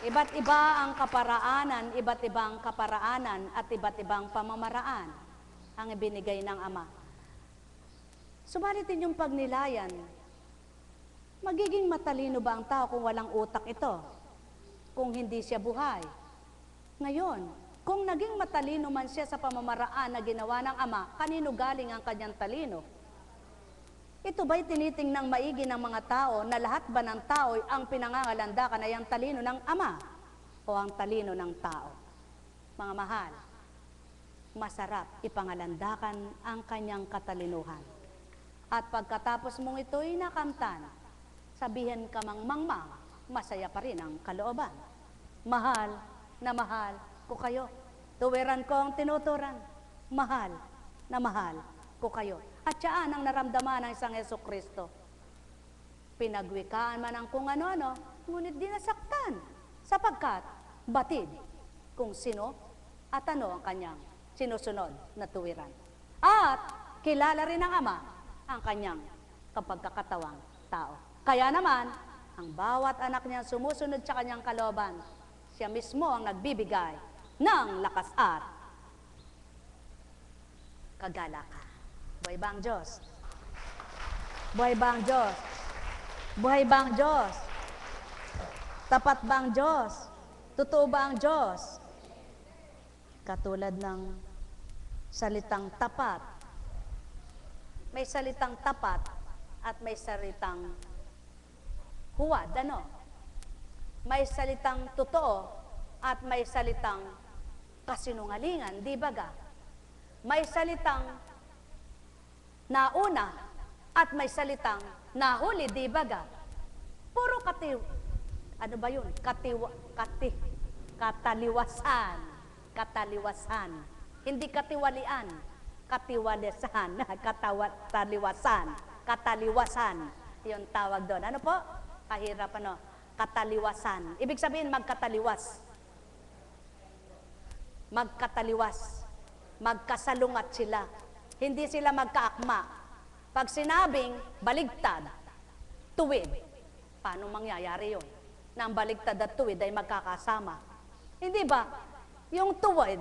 Iba't iba ang kaparaanan, iba't ibang kaparaanan at iba't ibang pamamaraan ang ibinigay ng Ama. Subalit inyong pagnilayan, magiging matalino ba ang tao kung walang utak ito? Kung hindi siya buhay? Ngayon, kung naging matalino man siya sa pamamaraan na ginawa ng Ama, kanino galing ang kanyang talino? Ito ba'y tinitingnang maigi ng mga tao na lahat ba ng tao ang pinangangalandakan ay ang talino ng Ama o ang talino ng tao? Mga mahal, masarap ipangalandakan ang kanyang katalinuhan. At pagkatapos mong ito'y nakamtan, sabihin ka mang mangmang, masaya pa rin ang kalooban. Mahal na mahal ko kayo. Tuwiran ko ang tinuturan. Mahal na mahal ko kayo. At siyaan ang naramdaman ng isang Jesucristo. Pinagwikaan man ang kung ano-ano, ngunit di nasaktan, sapagkat batid kung sino at ano ang kanyang sinusunod na tuwiran. At kilala rin ng Ama ang kanyang kapagkakatawang tao. Kaya naman, ang bawat anak niya sumusunod sa kanyang kalooban, siya mismo ang nagbibigay ng lakas at kagalakan. Buhay ba ang Diyos? Buhay ba ang Diyos? Buhay ba ang Diyos? Tapat ba ang Diyos? Totoo ba ang Diyos? Katulad ng salitang tapat. May salitang tapat at may salitang huwad, ano? May salitang totoo at may salitang kasinungalingan, di ba ga? May salitang nauna at may salitang nahuli, di ba ga? Puro ano ba yun? Kataliwasan. Kataliwasan. Hindi katiwalian. Katiwalisan. Kataliwasan. Kataliwasan. Yung tawag doon. Ano po? Kahirap ano? Kataliwasan. Ibig sabihin magkataliwas. Magkataliwas. Magkasalungat sila. Hindi sila magkaakma. Pag sinabing baligtad, tuwid, paano mangyayari yun? Na ang baligtad at tuwid ay magkakasama. Hindi ba? Yung tuwid,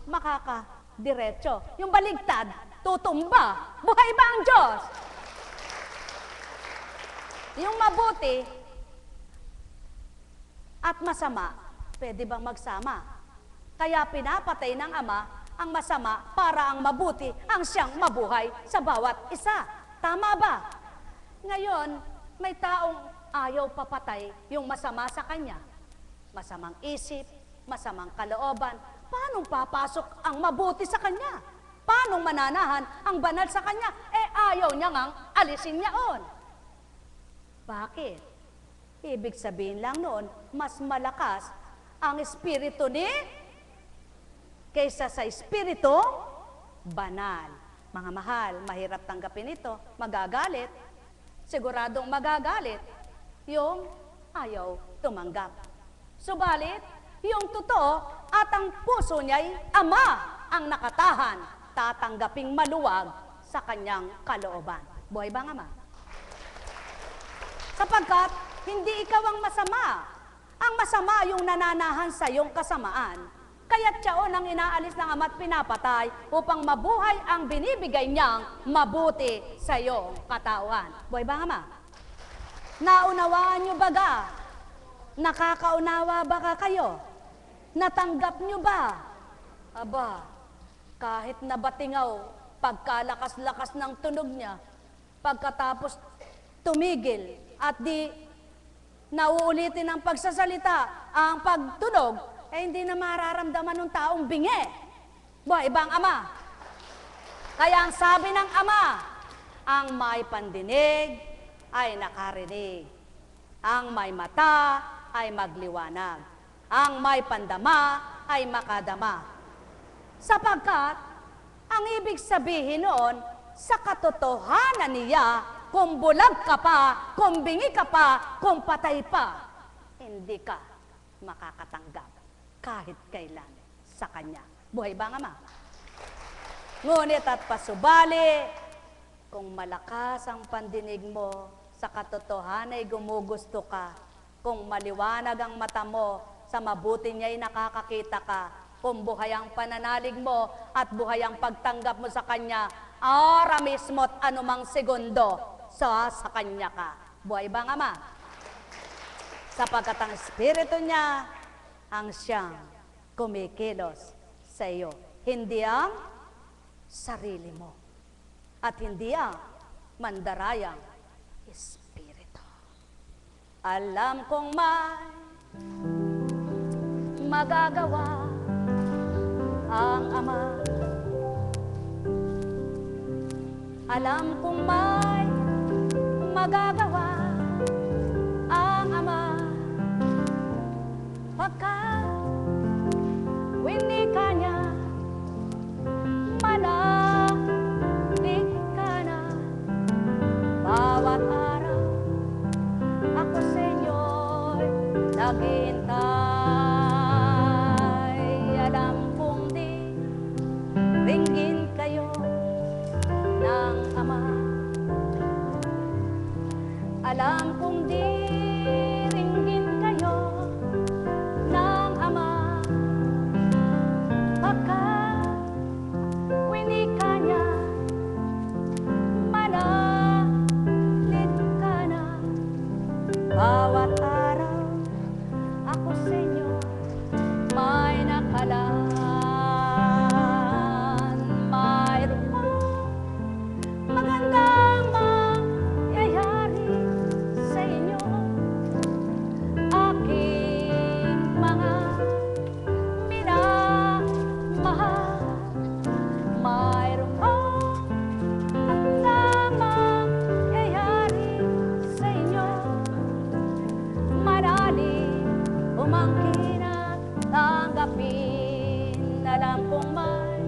makakadiretso. Yung baligtad, tutumba. Buhay ba ang Diyos? Yung mabuti at masama, pwede bang magsama? Kaya pinapatay ng Ama ang masama para ang mabuti ang siyang mabuhay sa bawat isa. Tama ba? Ngayon, may taong ayaw papatay yung masama sa kanya. Masamang isip, masamang kalooban. Paano papasok ang mabuti sa kanya? Paano mananahan ang banal sa kanya? Ayaw niya ngang alisin niya on. Bakit? Ibig sabihin lang noon, mas malakas ang espiritu ni kaysa sa espiritu banal. Mga mahal, mahirap tanggapin ito, magagalit. Siguradong magagalit yung ayaw tumanggap. Subalit, yung totoo at ang puso niya'y Ama ang nakatahan, tatanggaping maluwag sa kanyang kalooban. Buhay bang Ama? Sapagkat hindi ikaw ang masama. Ang masama yung nananahan sa iyong kasamaan. Kaya't siyaon ang inaalis ng Ama at pinapatay upang mabuhay ang binibigay niyang mabuti sa iyong katawan. Buhay bang Ama? Naunawaan niyo baga? Nakakaunawa ba kayo? Natanggap niyo ba? Aba, kahit nabatingaw, pagkalakas-lakas ng tunog niya, pagkatapos tumigil at di nauulitin ang pagsasalita, ang pagtunog, hindi na mararamdaman ng taong bingi. Buhay ibang Ama. Kaya ang sabi ng Ama, ang may pandinig ay nakarinig. Ang may mata ay magliwanag. Ang may pandama ay makadama. Sapagkat, ang ibig sabihin noon, sa katotohanan niya, kung bulag ka pa, kung bingi ka pa, kung patay pa, hindi ka makakatanggap kahit kailan sa Kanya. Buhay ba nga, Ma? Ngunit at pasubali, kung malakas ang pandinig mo, sa katotohanan ay gumugusto ka, kung maliwanag ang mata mo, sa mabuti niya'y nakakakita ka, kung buhay ang pananalig mo at buhay ang pagtanggap mo sa Kanya, ara mismo't anumang segundo, sa Kanya ka. Buhay ba nga, Ma? Sapagkat ang Espiritu niya ang siyang kumikilos sa iyo. Hindi ang sarili mo. At hindi ang mandarayang Espiritu. Alam kong may magagawa ang Ama. Alam kong may magagawa ang Ama. Pagkat winika niya, manahig ka na. Bawat araw ako sa inyo'y naghihintay. Alam kong di ringgin kayo ng Ama. Alam kong di ringgin kayo ng Ama. Pagkat winika niya, manalit ka na. Bawat araw ako sa inyo may nakalaan. Mayroong magandang mangyayari sa inyo. Aking mga minamahal. Mayroong magandang mangyayari sa inyo. Manalig, umangkin at tanggapin. Alam kong may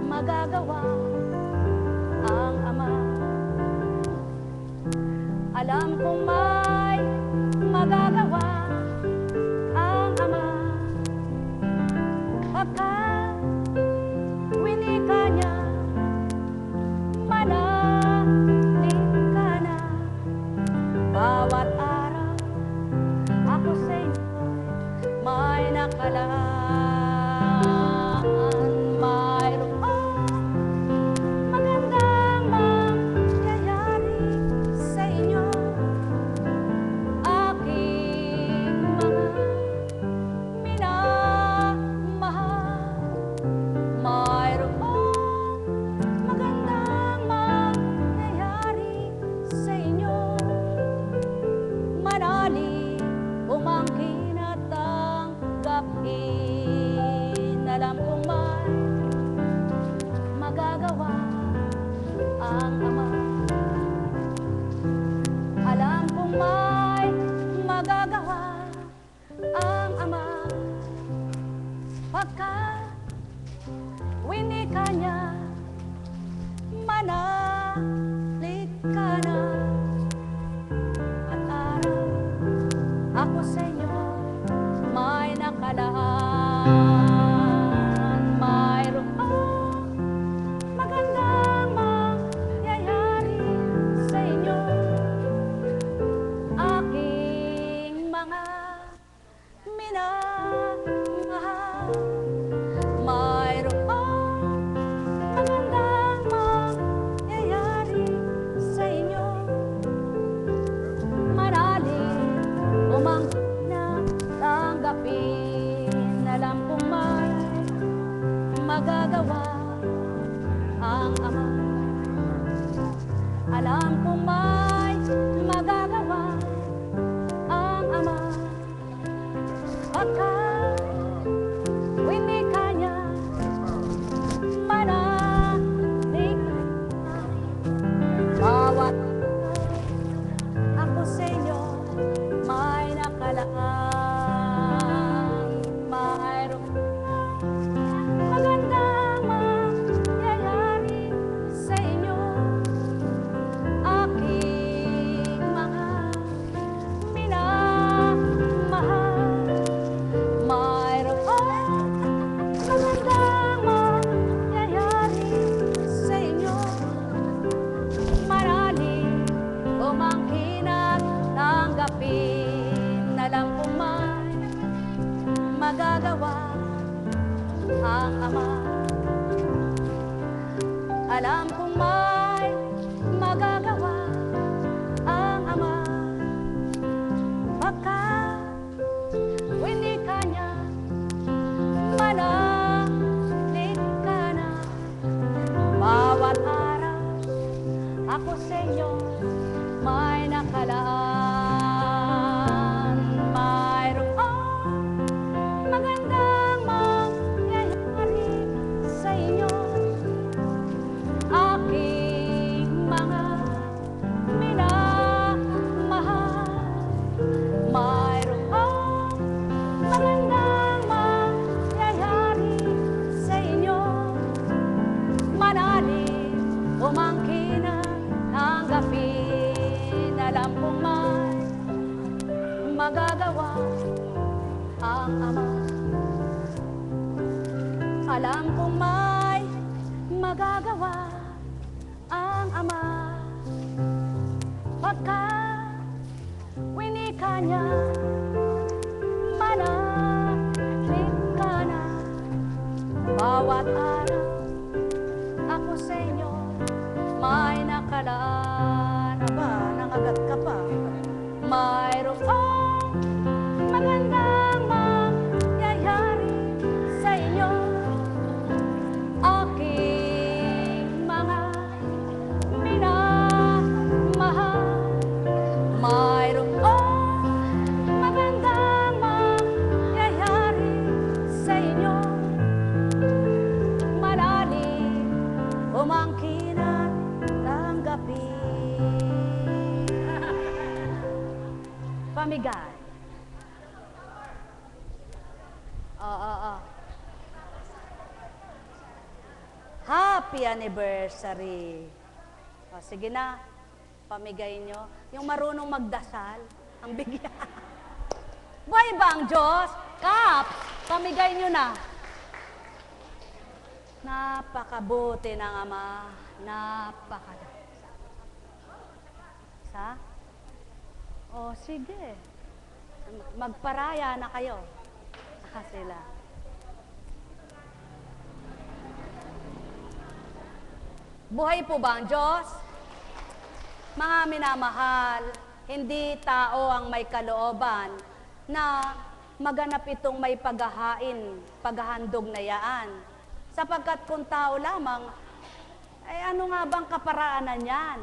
magagawa ang Ama. Alam kong may magagawa ang Ama. Pagkat winika niya, pagka winika niya, manalig ka na. At araw, ako sa inyo may nakalaan. Mayroong magandang mangyayari sa inyo, aking mga minamahal. Mayroong magandang mangyayari sa inyo, manalig umang na tanggapin. Alam kong may magagawa ang Ama. Alam kong may magagawa ang Ama. Pagka winika niya, manalig bawat ako sa inyo may nakalaan. Mayroong magandang mangyayari sa inyo, aking mga minamahal. Mayroong magandang mangyayari sa inyo, manalig umangkin at tanggapin. Alam kong may magagawa ang Ama. Alam kong may magagawa ang Ama. Pagka winika niya, manalig ka na. Bawat araw, ako sa inyo may nakalaan. Mayroong magandang mangyayari sa inyo, aking mga minamahal. Mayroong magandang mangyayari sa inyo, manalig umangkin at tanggapin. Alam kong may magagawa ang Ama. Alam kong may magagawa ang Ama. Pagka winika niya, manalig ka na. Bawat araw, ako sa inyo may nakalaan. Aba, nangagat ka pa. Mayroong magandang mangyayari sa inyo, aking mga minamahal. Mayroong magandang mangyayari sa inyo, manalig umangkin at tanggapin. Pamigay. Happy anniversary. O, sige na, pamigay nyo. Yung marunong magdasal, ang bigyan. Buhay ba ang Diyos? Kap, pamigay nyo na. Napakabuti ng Ama. Sa? O, sige. Magparaya na kayo. Saka sila. Buhay po ba ang Diyos? Mga minamahal, hindi tao ang may kalooban na maganap itong may paghahain, paghahandog na yaan. Sapagkat kung tao lamang, ay ano nga bang kaparaanan yan?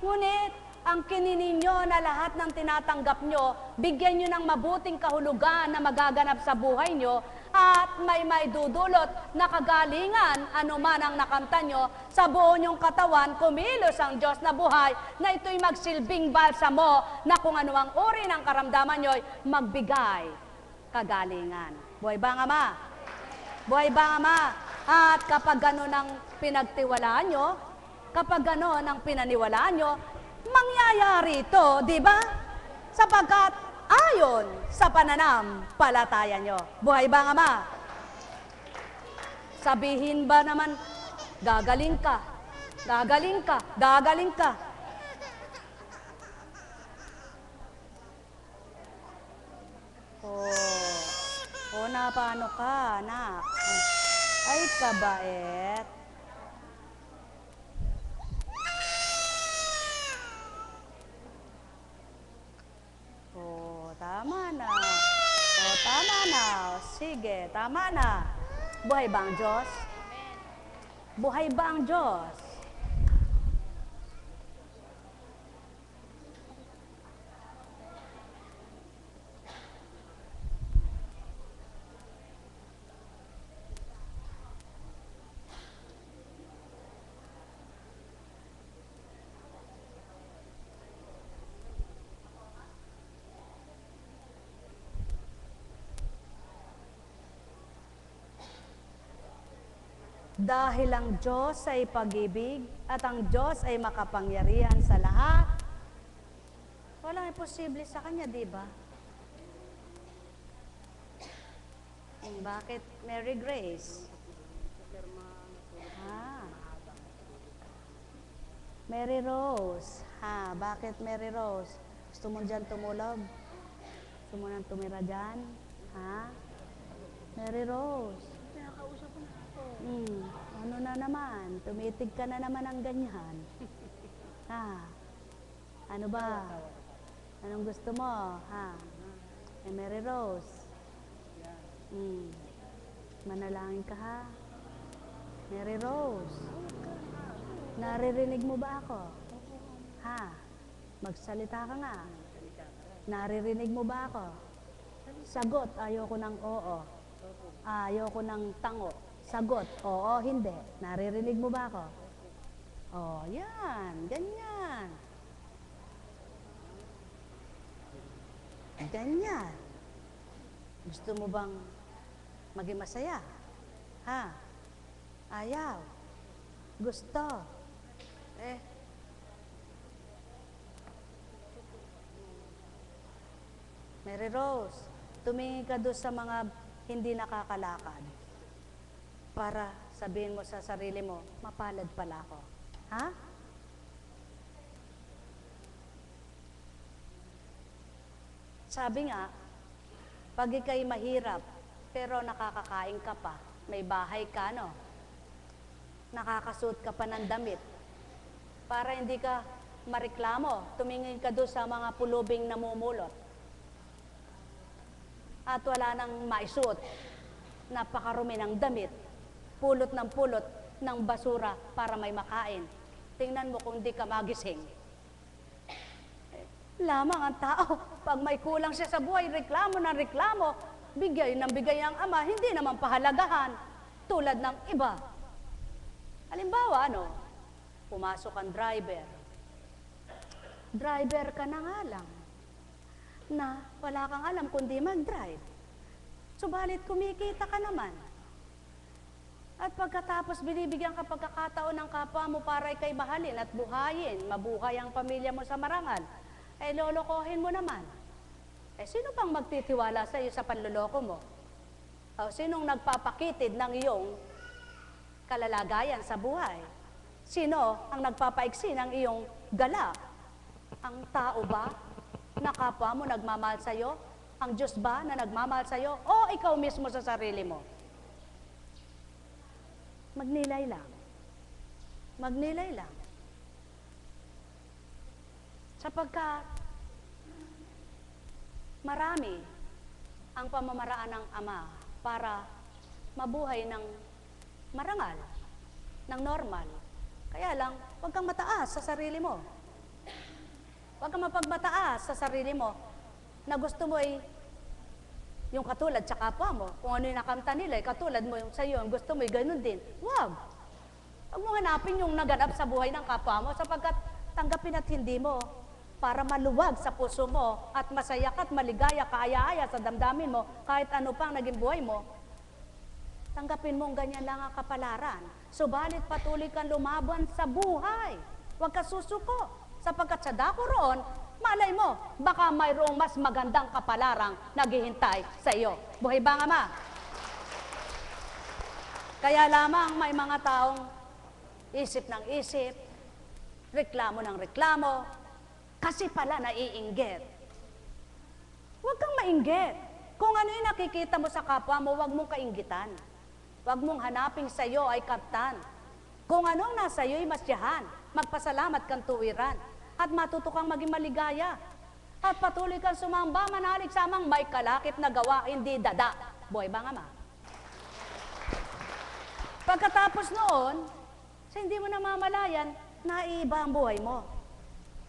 Ngunit, ang kinininyo na lahat ng tinatanggap nyo, bigyan nyo ng mabuting kahulugan na magaganap sa buhay nyo at may dudulot na kagalingan anuman ang nakamta nyo sa buo nyong katawan, kumilos ang Diyos na buhay na ito'y magsilbing balsamo na kung ano ang uri ng karamdaman nyo'y magbigay kagalingan. Buhay ba ang Ama? Buhay ba ang Ama? At kapag gano'n ang pinagtiwalaan nyo, kapag gano'n ang pinaniwalaan nyo, mangyayari ito, di ba? Sapagkat ayon sa pananampalataya nyo. Buhay ba ang Ama? Sabihin ba naman, gagaling ka, gagaling ka, gagaling ka. Na paano ka, anak? Ay, kabait. Tama na. Tama na. Sige, tama na. Buhay ba ang Diyos? Buhay ba ang Diyos? Dahil ang Diyos ay pag-ibig at ang Diyos ay makapangyarihan sa lahat, walang imposible sa Kanya, di ba? Bakit Mary Grace? Mary Rose. Bakit Mary Rose? Gusto mo dyan tumulog? Gusto mo nang tumira dyan? Mary Rose. Ano na naman? Tumitig ka na naman ng ganyan. Ano ba? Anong gusto mo? Mary Rose. Manalangin ka ha? Mary Rose. Naririnig mo ba ako? Magsalita ka nga. Naririnig mo ba ako? Sagot, ayoko ng oo. Ayoko ng tango. Sagot, oo, hindi. Naririnig mo ba ako? Yan, ganyan. Ganyan. Gusto mo bang maging masaya? Ayaw. Gusto. Mary Rose, tumingin ka doon sa mga hindi nakakalakad para sabihin mo sa sarili mo, mapalad pala ako. Sabi nga, pag ika'y mahirap, pero nakakakain ka pa, may bahay ka, no? Nakakasuot ka pa ng damit, para hindi ka mareklamo, tumingin ka doon sa mga pulubing namumulot. At wala nang maisuot, napakarumi ng damit, pulot ng basura para may makain. Tingnan mo kung di ka magising. Lamang ang tao, pag may kulang siya sa buhay, reklamo ng reklamo, bigay ng bigay ang Ama, hindi naman pahalagahan, tulad ng iba. Halimbawa, pumasok ang driver. Driver ka na nga lang, na wala kang alam kundi mag-drive. Subalit kumikita ka naman. At pagkatapos binibigyan ka pagkakataon ng kapwa mo para ikay mahalin at buhayin, mabuhay ang pamilya mo sa marangal, lolokohin mo naman. Sino pang magtitiwala sa iyo sa panloloko mo? Sinong nagpapakitid ng iyong kalalagayan sa buhay? Sino ang nagpapaiksi ng iyong gala? Ang tao ba na kapwa mo nagmamahal sa iyo? Ang Diyos ba na nagmamahal sa iyo? O ikaw mismo sa sarili mo? Magnilay lang. Magnilay lang. Sapagkat marami ang pamamaraan ng Ama para mabuhay ng marangal, ng normal. Kaya lang, huwag kang mataas sa sarili mo. Huwag kang mapagmataas sa sarili mo na gusto mo yung katulad sa kapwa mo. Kung ano yung nakanta nila, katulad mo yung sa iyo, gusto mo ganun din. Huwag mo hanapin yung naganap sa buhay ng kapwa mo sapagkat tanggapin at hindi mo para maluwag sa puso mo at masaya ka at maligaya, kaaya-aya sa damdamin mo kahit ano pang naging buhay mo. Tanggapin mong ganyan lang ang kapalaran. Subalit patuloy kang lumaban sa buhay. Huwag ka susuko. Sapagkat sa dako roon, malay mo, baka mayroong mas magandang kapalarang naghihintay sa iyo. Buhay ba nga, ma? Kaya lamang may mga taong isip ng isip, reklamo ng reklamo, kasi pala naiinggit. Huwag kang mainggit. Kung ano yung nakikita mo sa kapwa mo, huwag mong kainggitan. Huwag mong hanaping sa iyo ay kaptan. Kung anong nasa iyo ay masyahan, magpasalamat kang tuwiran, at matuto kang maging maligaya. At patuloy kang sumamba, manalig samang may kalakip na gawa, hindi dada. Buhay ba nga, ma? Pagkatapos noon, sa hindi mo namamalayan, naiiba ang buhay mo.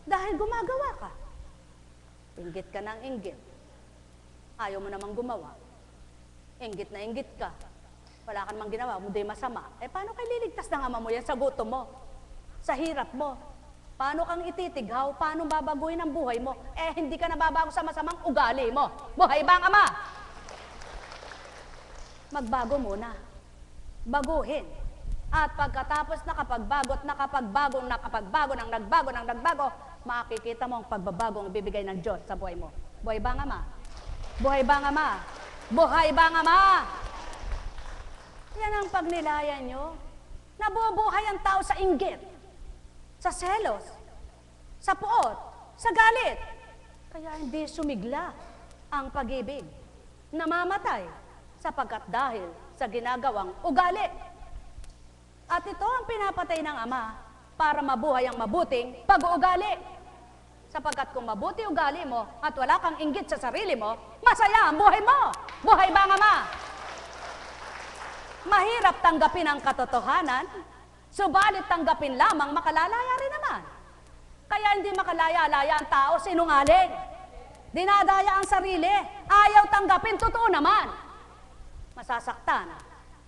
Dahil gumagawa ka. Inggit ka ng inggit. Ayaw mo namang gumawa. Inggit na inggit ka. Wala ka namang ginawa, hindi masama. Paano kayo liligtas ng ama mo yan sa gutom mo? Sa hirap mo? Paano kang ititighaw? Paano babaguhin ang buhay mo? Hindi ka nababago sa masamang ugali mo. Buhay ba ang ama? Magbago muna. Baguhin. At pagkatapos nakapagbago at nakapagbago ng nagbago, makikita mo ang pagbabago ang ibibigay ng Diyos sa buhay mo. Buhay ba ang ama? Buhay ba ang ama? Buhay ba ang ama? Yan ang pagnilayan nyo. Nabubuhay ang tao sa inggit, sa selos, sa puot, sa galit. Kaya hindi sumigla ang pag-ibig. Namamatay sapagkat dahil sa ginagawang ugali. At ito ang pinapatay ng ama para mabuhay ang mabuting pag-uugali. Sapagkat kung mabuti ugali mo at wala kang inggit sa sarili mo, masaya ang buhay mo. Buhay ba ang ama? Mahirap tanggapin ang katotohanan, subalit tanggapin lamang makalalaya rin naman. Kaya hindi makalaya-laya ang tao, sinungaling. Dinadaya ang sarili, ayaw tanggapin, totoo naman. Masasaktan,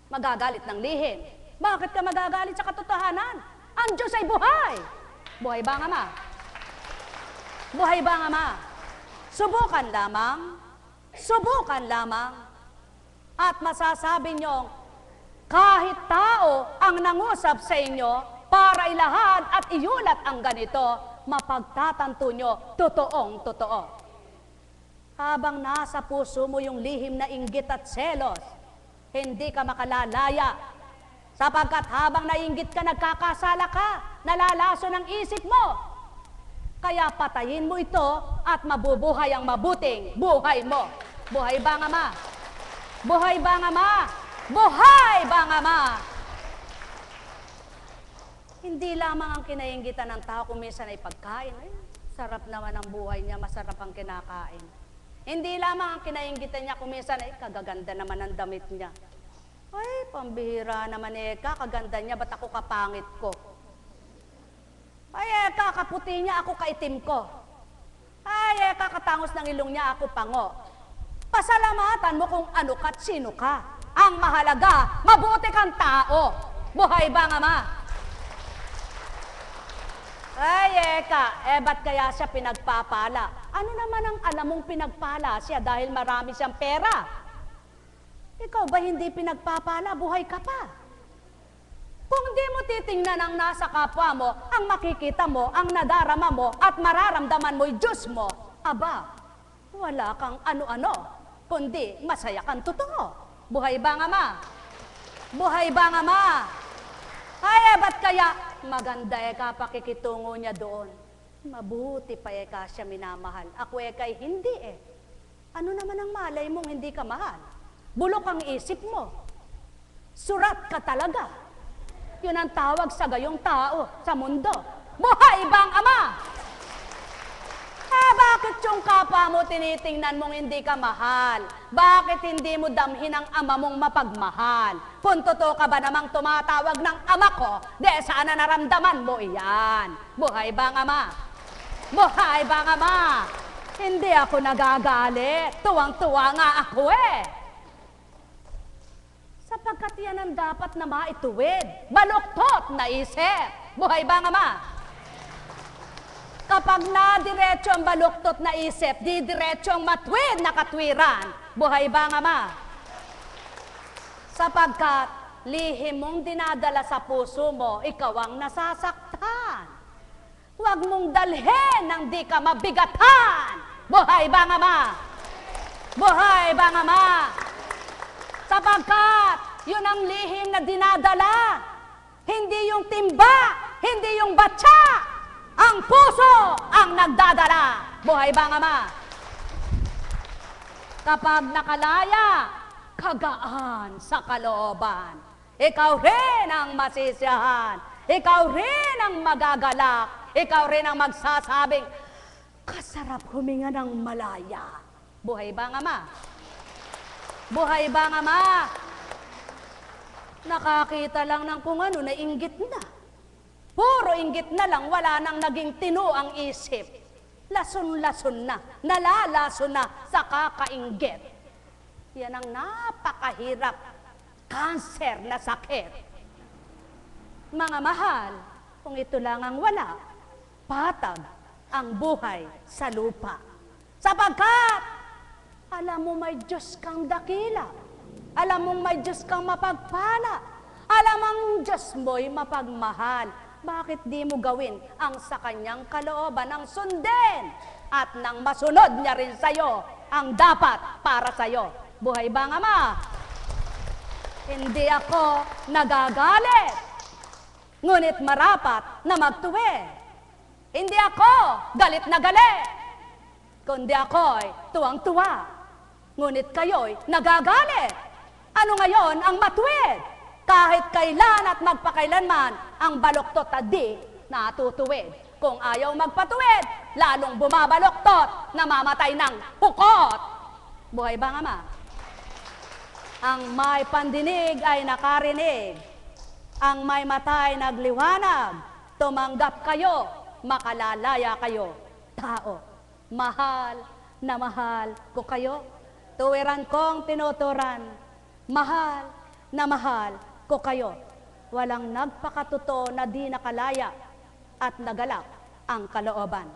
magagalit ng lihim. Bakit ka magagalit sa katotohanan? Ang Diyos ay buhay. Buhay ba ang ama? Buhay ba ang ama? Subukan lamang, at masasabi niyong, kahit tao ang nangusap sa inyo para ilahad at iulat ang ganito, mapagtatanto nyo, totoong totoo. Habang nasa puso mo yung lihim na inggit at selos, hindi ka makalalaya. Sapagkat habang naiinggit ka, nagkakasala ka, nalalaso ng isip mo. Kaya patayin mo ito at mabubuhay ang mabuting buhay mo. Buhay ba ang ama? Buhay ba ang ama? Buhay ba ang ama? Hindi lamang ang kinainggitan ng tao kung minsan ay pagkain. Sarap naman ang buhay niya, masarap ang kinakain. Hindi lamang ang kinainggitan niya kung minsan ay kagaganda naman ang damit niya. Ay, pambihira naman kaganda niya, ba't ako kapangit ko? Ay, kakaputi niya, ako kaitim ko. Ay, kakatangos ng ilong niya, ako pango. Pasalamatan mo kung ano ka at sino ka. Ang mahalaga, mabuti kang tao. Buhay ba ang ama? Ay, ba't kaya siya pinagpapala? Ano naman ang alam mong pinagpala siya dahil marami siyang pera? Ikaw ba hindi pinagpapala? Buhay ka pa. Kung di mo titingnan ang nasa kapwa mo, ang makikita mo, ang nadarama mo, at mararamdaman mo'y Diyos mo, aba, wala kang ano-ano, kundi masaya kang totoo. Buhay ba ang ama? Buhay ba ang ama? Ay, ba't kaya maganda pakikitungo niya doon? Mabuti pa siya minamahal. Ako hindi Ano naman ang malay mong hindi ka mahal? Bulok ang isip mo. Surat ka talaga. Yun ang tawag sa gayong tao sa mundo. Buhay ba ang ama? Bakit yung kapwa mo tinitingnan mong hindi ka mahal? Bakit hindi mo damhin ang ama mong mapagmahal? Kung totoo ka ba namang tumatawag ng ama ko, sana naramdaman mo iyan. Buhay ba ang ama? Buhay ba ang ama? Hindi ako nagagalit. Tuwang-tuwa nga ako Sapagkat yan ang dapat na maituwid. Baluktot na isip. Buhay ba ang ama? Kapag na-diretso ang baluktot na isip, di diretso ang matwid na katwiran. Buhay ba ang ama? sapagkat lihim mong dinadala sa puso mo, ikaw ang nasasaktan. Huwag mong dalhin nang di ka mabigatan. Buhay ba nga ma? Buhay ba nga ma? Sapagkat yun ang lihim na dinadala. Hindi yung timba, hindi yung batsa. Ang puso ang nagdadala. Buhay ba nga ma? Kapag nakalaya, kagaan sa kalooban. Ikaw rin ang masisiyahan. Ikaw rin ang magagalak. Ikaw rin ang magsasabing, kasarap huminga ng malaya. Buhay ba nga ma? Buhay ba nga ma? Nakakita lang ng kung ano, nainggit na. Puro inggit na lang, wala nang naging tino ang isip. Lason-lason na, nalalason na sa kakainggit. Yan ang napakahirap, kanser na sakit. Mga mahal, kung ito lang ang wala, patag ang buhay sa lupa. Sapagkat, alam mo may Diyos kang dakila. Alam mong may Diyos kang mapagpala. Alam ang Diyos mo'y mapagmahal. Bakit di mo gawin ang sa kanyang kalooban ng sundin at nang masunod niya rin sa'yo ang dapat para sa'yo? Buhay ba nga ma? Hindi ako nagagalit, ngunit marapat na magtuwid. Hindi ako galit na galit, kundi ako'y tuwang-tuwa, ngunit kayo'y nagagalit. Ano ngayon ang matuwid? Kahit kailan at magpakailanman, ang baluktot at di natutuwid. Kung ayaw magpatuwid, lalong bumabaluktot, namamatay ng hukot. Buhay ba nga ma? Ang may pandinig ay nakarinig. Ang may mata ay nagliwanag. Tumanggap kayo, makalalaya kayo. Tao, mahal na mahal ko kayo. Tuwiran kong tinuturan. Mahal na mahal ko kayo. Walang nagpakatuto na di nakalaya at nagalak ang kalooban.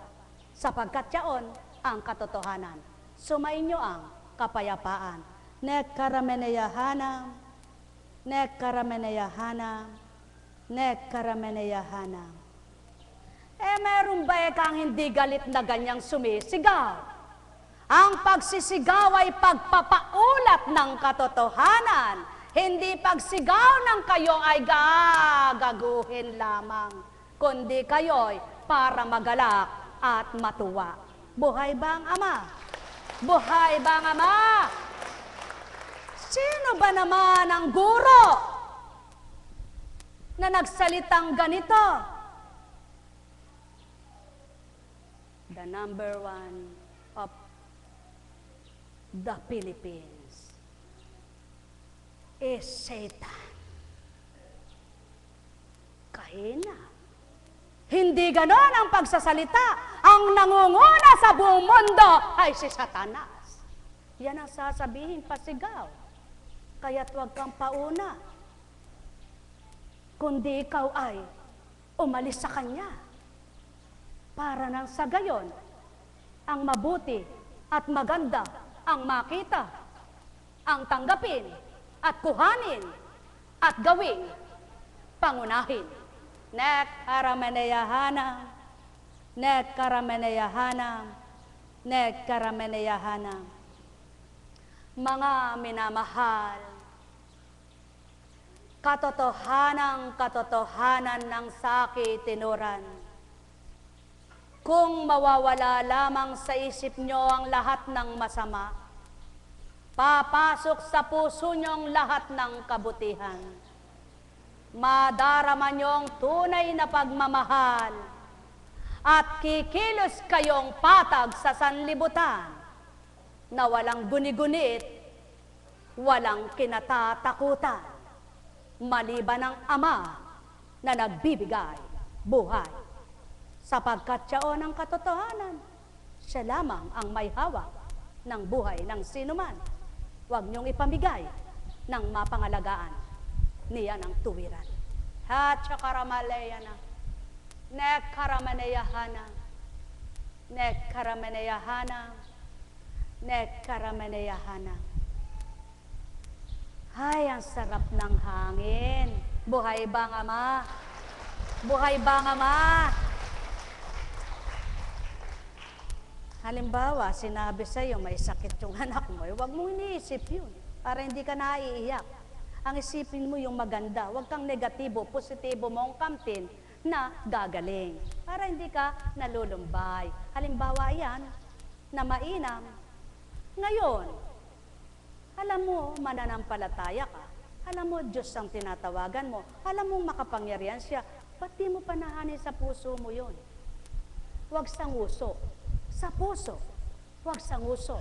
Sapagkat yaon ang katotohanan. Sumainyo ang kapayapaan. Nekkarameneyahanam, nekkarameneyahanam, nekkarameneyahanam. Meron ba kang hindi galit na ganyang sumisigaw? Ang pagsisigaw ay pagpapaulat ng katotohanan. Hindi pagsigaw ng kayo ay gagaguhin lamang, kundi kayo'y para magalak at matuwa. Buhay ba ang Ama? Buhay ba ang Ama? Sino ba naman ang guro na nagsalitang ganito? The number one of the Philippines is Satan. Kahina. Hindi ganon ang pagsasalita. Ang nangunguna sa buong mundo ay si Satanas. Yan ang sasabihin pasigaw. Kaya't huwag kang pauna. Kundi ikaw ay umalis sa kanya. Para nang sa gayon, ang mabuti at maganda ang makita, ang tanggapin at kuhanin at gawing pangunahin. Nekkarameneyahanam, nekkarameneyahanam, nekkarameneyahanam. Mga minamahal, katotohanan ng saki tinuran. Kung mawawala lamang sa isip nyo ang lahat ng masama, papasok sa puso nyong lahat ng kabutihan. Madarama nyong tunay na pagmamahal at kikilos kayong patag sa sanlibutan na walang guni-gunit, walang kinatatakutan, maliban ng Ama na nagbibigay buhay. Sapagkat siya ng katotohanan, siya lamang ang may hawak ng buhay ng sinuman. Huwag niyong ipamigay ng mapangalagaan niya ng tuwiran. Hatchakaramaleyana, nekkarameneyahana, nekkarameneyahana, nekkarameneyahana. Ay, ang sarap ng hangin. Buhay bang Ama? Buhay bang Ama? Halimbawa, sinabi sa'yo may sakit yung anak mo, huwag mong iniisip yun para hindi ka naiiyak. Ang isipin mo yung maganda, huwag kang negatibo, positibo mong kamtin na gagaling para hindi ka nalulumbay. Halimbawa yan, na mainam. Ngayon, alam mo, mananampalataya ka. Alam mo, Diyos ang tinatawagan mo. Alam mo, makapangyarihan siya. Ba't di mo panahanin sa puso mo yun? Huwag sanguso. Sa puso. Huwag sanguso.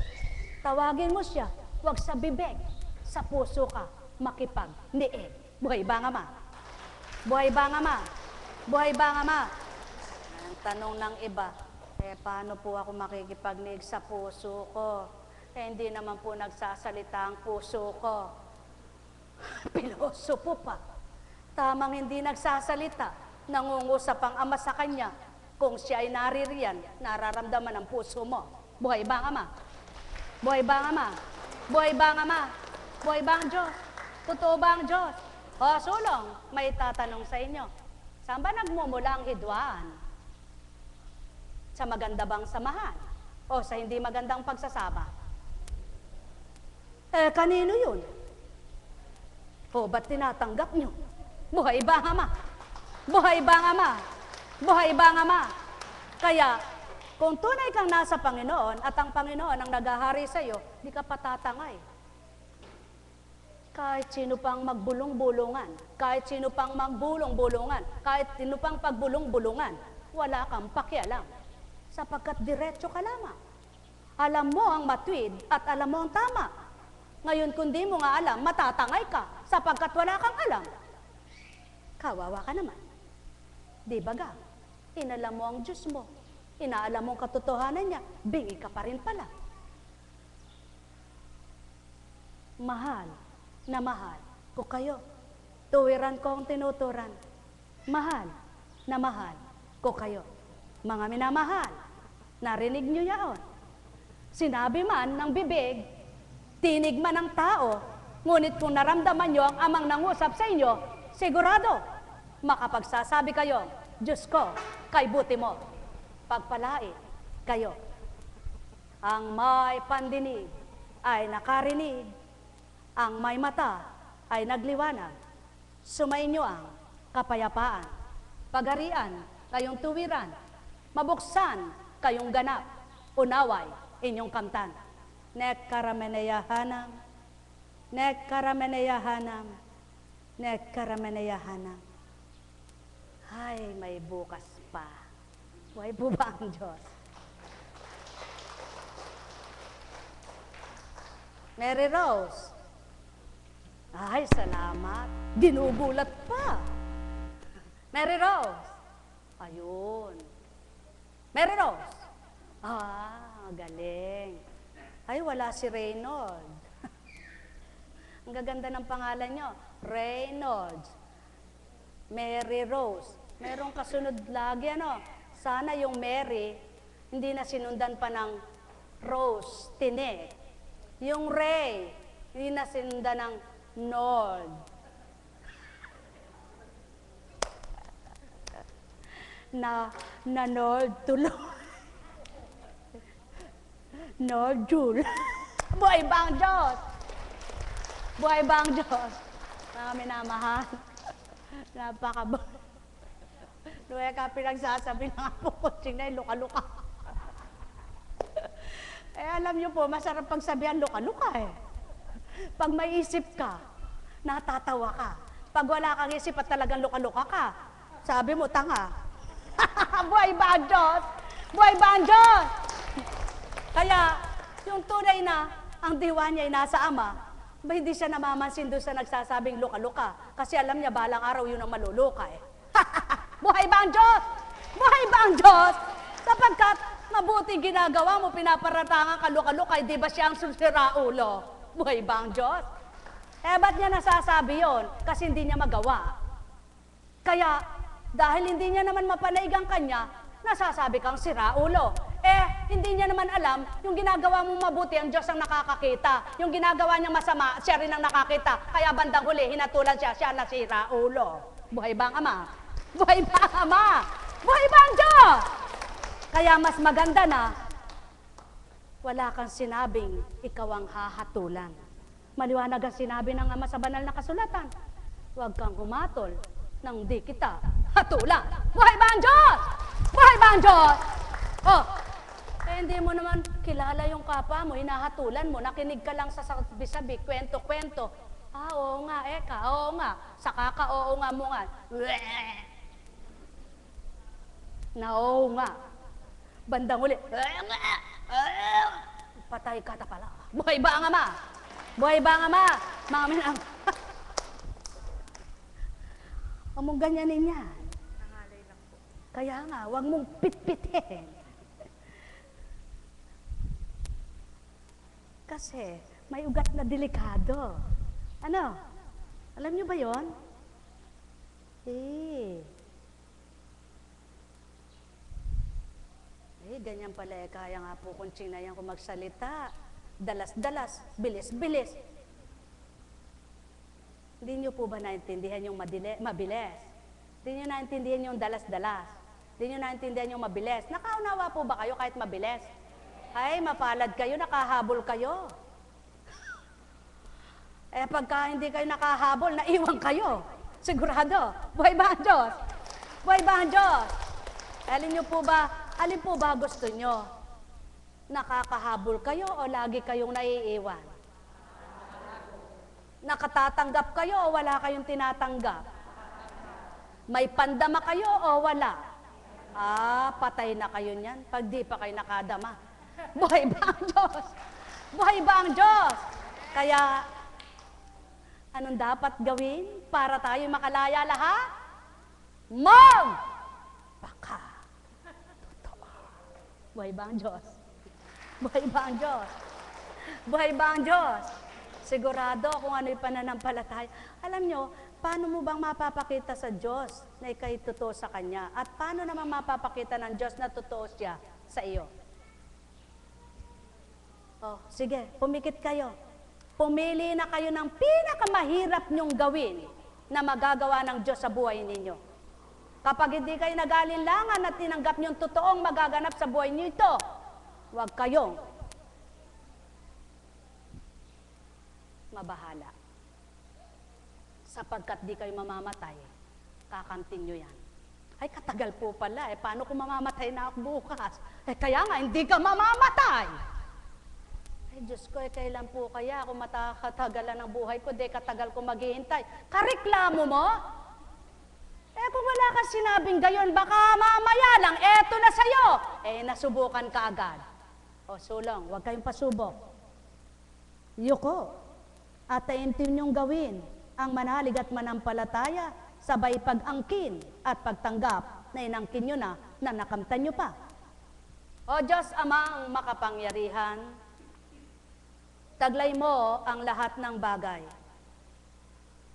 Tawagin mo siya. Huwag sa bibig. Sa puso ka. Makipag-niig. Buhay ba nga ma? Buhay ba nga ma? Buhay ba nga ma? Ang tanong ng iba, paano po ako makikipag-niig sa puso ko? Hindi naman po nagsasalita ang puso ko. Pilosopo pa. Tamang hindi nagsasalita. Nangungusap ang Ama sa kanya. Kung siya ay naririyan, nararamdaman ang puso mo. Buhay ba ang Ama? Buhay ba ang Ama? Buhay ba ang Ama? Buhay ba ang Diyos? Totoo ba ang Diyos? O, sulong, may tatanong sa inyo. Saan ba nagmumula ang hidwaan? Sa maganda bang samahan? O sa hindi magandang pagsasama? Kanino yun? O, ba't tinatanggap nyo? Buhay ba ang Ama? Buhay ba ang Ama? Buhay ba ang Ama? Kaya, kung tunay kang nasa Panginoon at ang Panginoon ang naghahari sa iyo, di ka patatangay. Kahit sino pang magbulong-bulungan, kahit sino pang magbulong-bulungan, kahit sino pang pagbulong-bulungan, wala kang pakialam. Sapagkat diretso ka lamang. Alam mo ang matwid at alam mo ang tama. Ngayon, kung di mo nga alam, matatangay ka sapagkat wala kang alam. Kawawa ka naman. Di ba ga? Inalam mo ang Diyos mo. Inaalam mo ang katotohanan niya. Bingi ka pa rin pala. Mahal na mahal ko kayo. Tuwiran ko ang tinuturan. Mahal na mahal ko kayo. Mga minamahal, narinig niyo yaon. Sinabi man ng bibig, tinig man ng tao, ngunit kung naramdaman niyo ang amang nangusap sa inyo, sigurado, makapagsasabi kayo, Diyos ko, kay buti mo, pagpalain kayo. Ang may pandinig ay nakarinig, ang may mata ay nagliwanag. Sumainyo ang kapayapaan, pagarian, kayong tuwiran, mabuksan kayong ganap, unaway inyong kamtan. Nek karameneyahanam, nek karameneyahanam, nek karameneyahanam. Ay, may bukas pa. Buhay po ba ang Diyos? Mary Rose. Ay, salamat. Ginugulat pa. Mary Rose. Ayun. Mary Rose. Galing. Ay, wala si Reynold. Ang gaganda ng pangalan nyo. Reynolds. Mary Rose. Merong kasunod lagi, ano? Sana yung Mary, hindi na sinundan pa ng Rose, Tine. Yung Ray, hindi na sinundan ng Nord. Na Nord tuloy. Nordjul. Buhay ba ang Diyos? Buhay ba ang Diyos? Mga minamahal. Napaka-buhay. Luwaya ka pinagsasabi ng apo coaching na yung luka-luka. Alam niyo po, masarap pagsabihan luka-luka eh. Pag may isip ka, natatawa ka. Pag wala kang isip at talagang luka-luka ka, sabi mo, tanga. Buhay ba ang Diyos? Buhay ba ang Diyos? Kaya, yung tunay na, ang diwa niya ay nasa Ama, ba hindi siya namamansin doon sa nagsasabing luka-luka? Kasi alam niya, balang araw yun ang maluluka eh. Buhay ba ang Diyos? Buhay ba ang Diyos? Sapagkat mabuting ginagawa mo, pinaparatangan ka luka-luka, di ba siya ang siraulo? Buhay ba ang Diyos? Ba't niya nasasabi yon? Kasi hindi niya magawa. Kaya, dahil hindi niya naman mapanaig ang kanya, nasasabi kang siraulo. Hindi niya naman alam, yung ginagawa mong mabuti, ang Diyos ang nakakakita. Yung ginagawa niyang masama, siya rin ang nakakita. Kaya bandang huli, hinatulan siya nasira ulo. Buhay ba ang Ama? Buhay ba ang Ama? Buhay ba ang Diyos? Kaya mas maganda na, wala kang sinabing ikaw ang hahatulan. Maliwanag ang sinabi ng Ama sa banal na kasulatan. Huwag kang humatol nang di kita hatulan. Buhay ba ang Diyos? Buhay ba ang Diyos? Hindi mo naman kilala yung kapwa mo, hinahatulan mo, nakinig ka lang sa sabi-sabi, kwento-kwento. Oo nga, oo nga. Saka ka, oo nga mo nga. Na oo nga. Bandang huli. Patay ka ta pala. Buhay ba ang Ama? Buhay ba ang Ama? Mga minang. Huwag mong ganyanin yan. Kaya nga, huwag mong pitpitin. Kasi may ugat na delikado. Ano? Alam niyo ba yon? Ganyan pala kaya nga po kung China yan kung magsalita. Dalas-dalas, bilis-bilis. Hindi niyo po ba naintindihan yung mabilis? Hindi niyo naintindihan yung dalas-dalas? Hindi niyo naintindihan yung mabilis? Nakaunawa po ba kayo kahit mabilis? Ay, mapalad kayo, nakahabol kayo. Pagka hindi kayo nakahabol, naiwan kayo. Sigurado. Buhay ba ang Diyos? Buhay ba ang Diyos? Alin po ba gusto nyo? Nakakahabol kayo o lagi kayong naiiwan? Nakatatanggap kayo o wala kayong tinatanggap? May pandama kayo o wala? Patay na kayo niyan pag di pa kayo nakadama. Buhay ba ang Diyos? Buhay ba ang Diyos? Kaya, anong dapat gawin para tayo makalaya lahat? Baka. Totoo. Buhay ba ang Diyos? Buhay ba ang Diyos? Buhay ba ang Diyos? Sigurado kung ano yung pananampalataya. Alam nyo, paano mo bang mapapakita sa Diyos na ika'y totoo sa Kanya? At paano naman mapapakita ng Diyos na totoo siya sa iyo? Sige, pumikit kayo. Pumili na kayo ng pinakamahirap nyong gawin na magagawa ng Diyos sa buhay ninyo. Kapag hindi kayo nag-alinlangan at tinanggap nyong totoong magaganap sa buhay niyo ito, huwag kayong mabahala. Sapagkat di kayo mamamatay, kakamtin nyo yan. Ay, katagal po pala. Paano kung mamamatay na ako bukas? Kaya nga, hindi ka mamamatay. Ay, Diyos ko, kailan po kaya kung matakatagalan ng buhay ko, katagal ko maghihintay. Kareklamo mo? Kung wala kang sinabing gayon, baka mamaya lang, eto na sa'yo. Nasubukan ka agad. Sulong, huwag kayong pasubok. Yuko, atayin ninyong gawin ang manalig at manampalataya, sabay pag-angkin at pagtanggap na inangkin nyo na nakamtan nyo pa. O Diyos Amang makapangyarihan, taglay mo ang lahat ng bagay.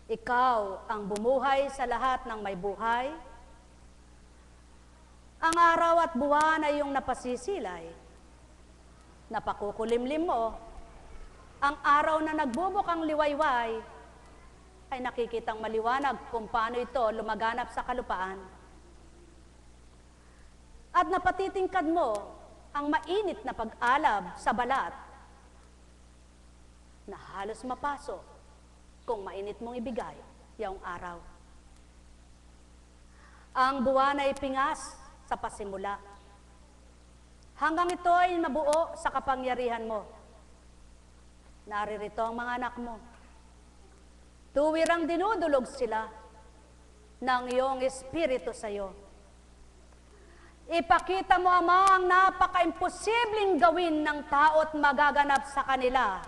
Ikaw ang bumuhay sa lahat ng may buhay. Ang araw at buwan ay iyong napasisilay. Napakukulimlim mo. Ang araw na nagbubukang liwayway ay nakikitang maliwanag kung paano ito lumaganap sa kalupaan. At napatitingkad mo ang mainit na pag-alab sa balat na halos mapasok kung mainit mong ibigay yung araw. Ang buwan ay pingas sa pasimula. Hanggang ito ay mabuo sa kapangyarihan mo. Naririto ang mga anak mo. Tuwirang dinudulog sila ng iyong espiritu sa iyo. Ipakita mo, Ama, ang napaka-imposibleng gawin ng tao at magaganap sa kanila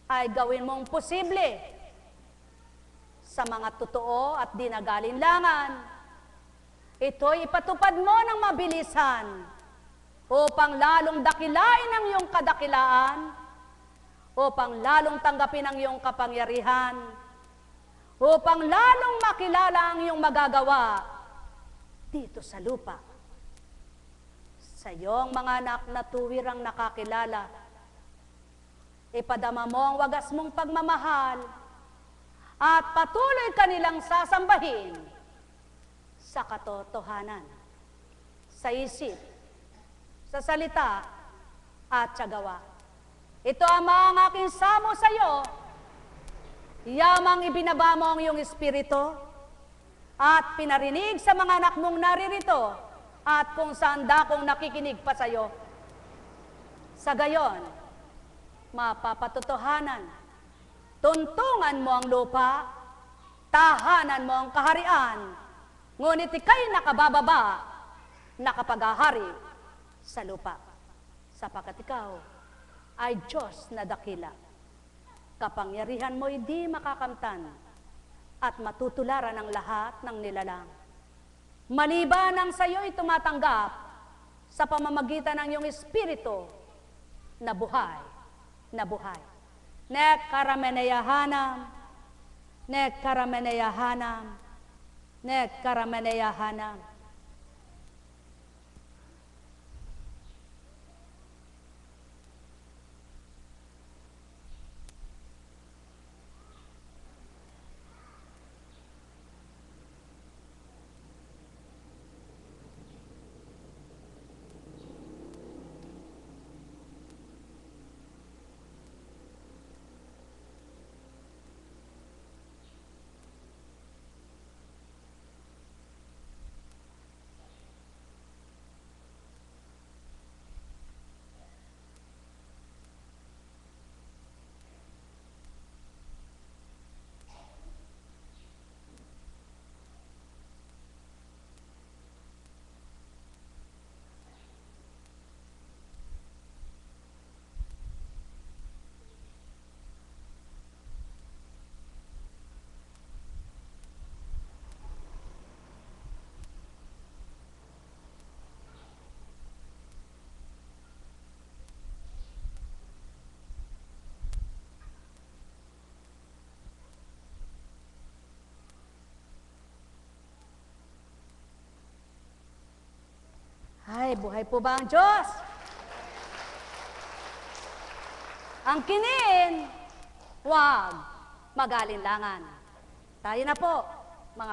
ay gawin mong posible sa mga totoo at di nagalinlangan. Ito'y ipatupad mo ng mabilisan upang lalong dakilain ang iyong kadakilaan, upang lalong tanggapin ang iyong kapangyarihan, upang lalong makilala ang iyong magagawa dito sa lupa. sa iyong mga anak na tuwirang nakakilala. Ipadama mo ang wagas mong pagmamahal at patuloy kanilang sasambahin sa katotohanan, sa isip, sa salita at sa gawa. Ito ang aking samo sa iyo, yamang ibinaba mo ang iyong espiritu at pinarinig sa mga anak mong naririto at kung saan dakong nakikinig pa sa iyo. Sa gayon, mapapatotohanan, tuntungan mo ang lupa, tahanan mo ang kaharian, ngunit ika'y nakabababa, nakapag-ahari sa lupa. Sapagkat ikaw ay Diyos na dakila. Kapangyarihan mo'y di makakamtan at matutularan ang lahat ng nilalang. Maliban ang sa iyo'y tumatanggap sa pamamagitan ng iyong espiritu na buhay, na buhay. Nek karameneyahanam, nek karameneyahanam, nek karameneyahanam. Ay, buhay po ba ang Diyos? Ang kinin, huwag mag-alinlangan. Tayo na po.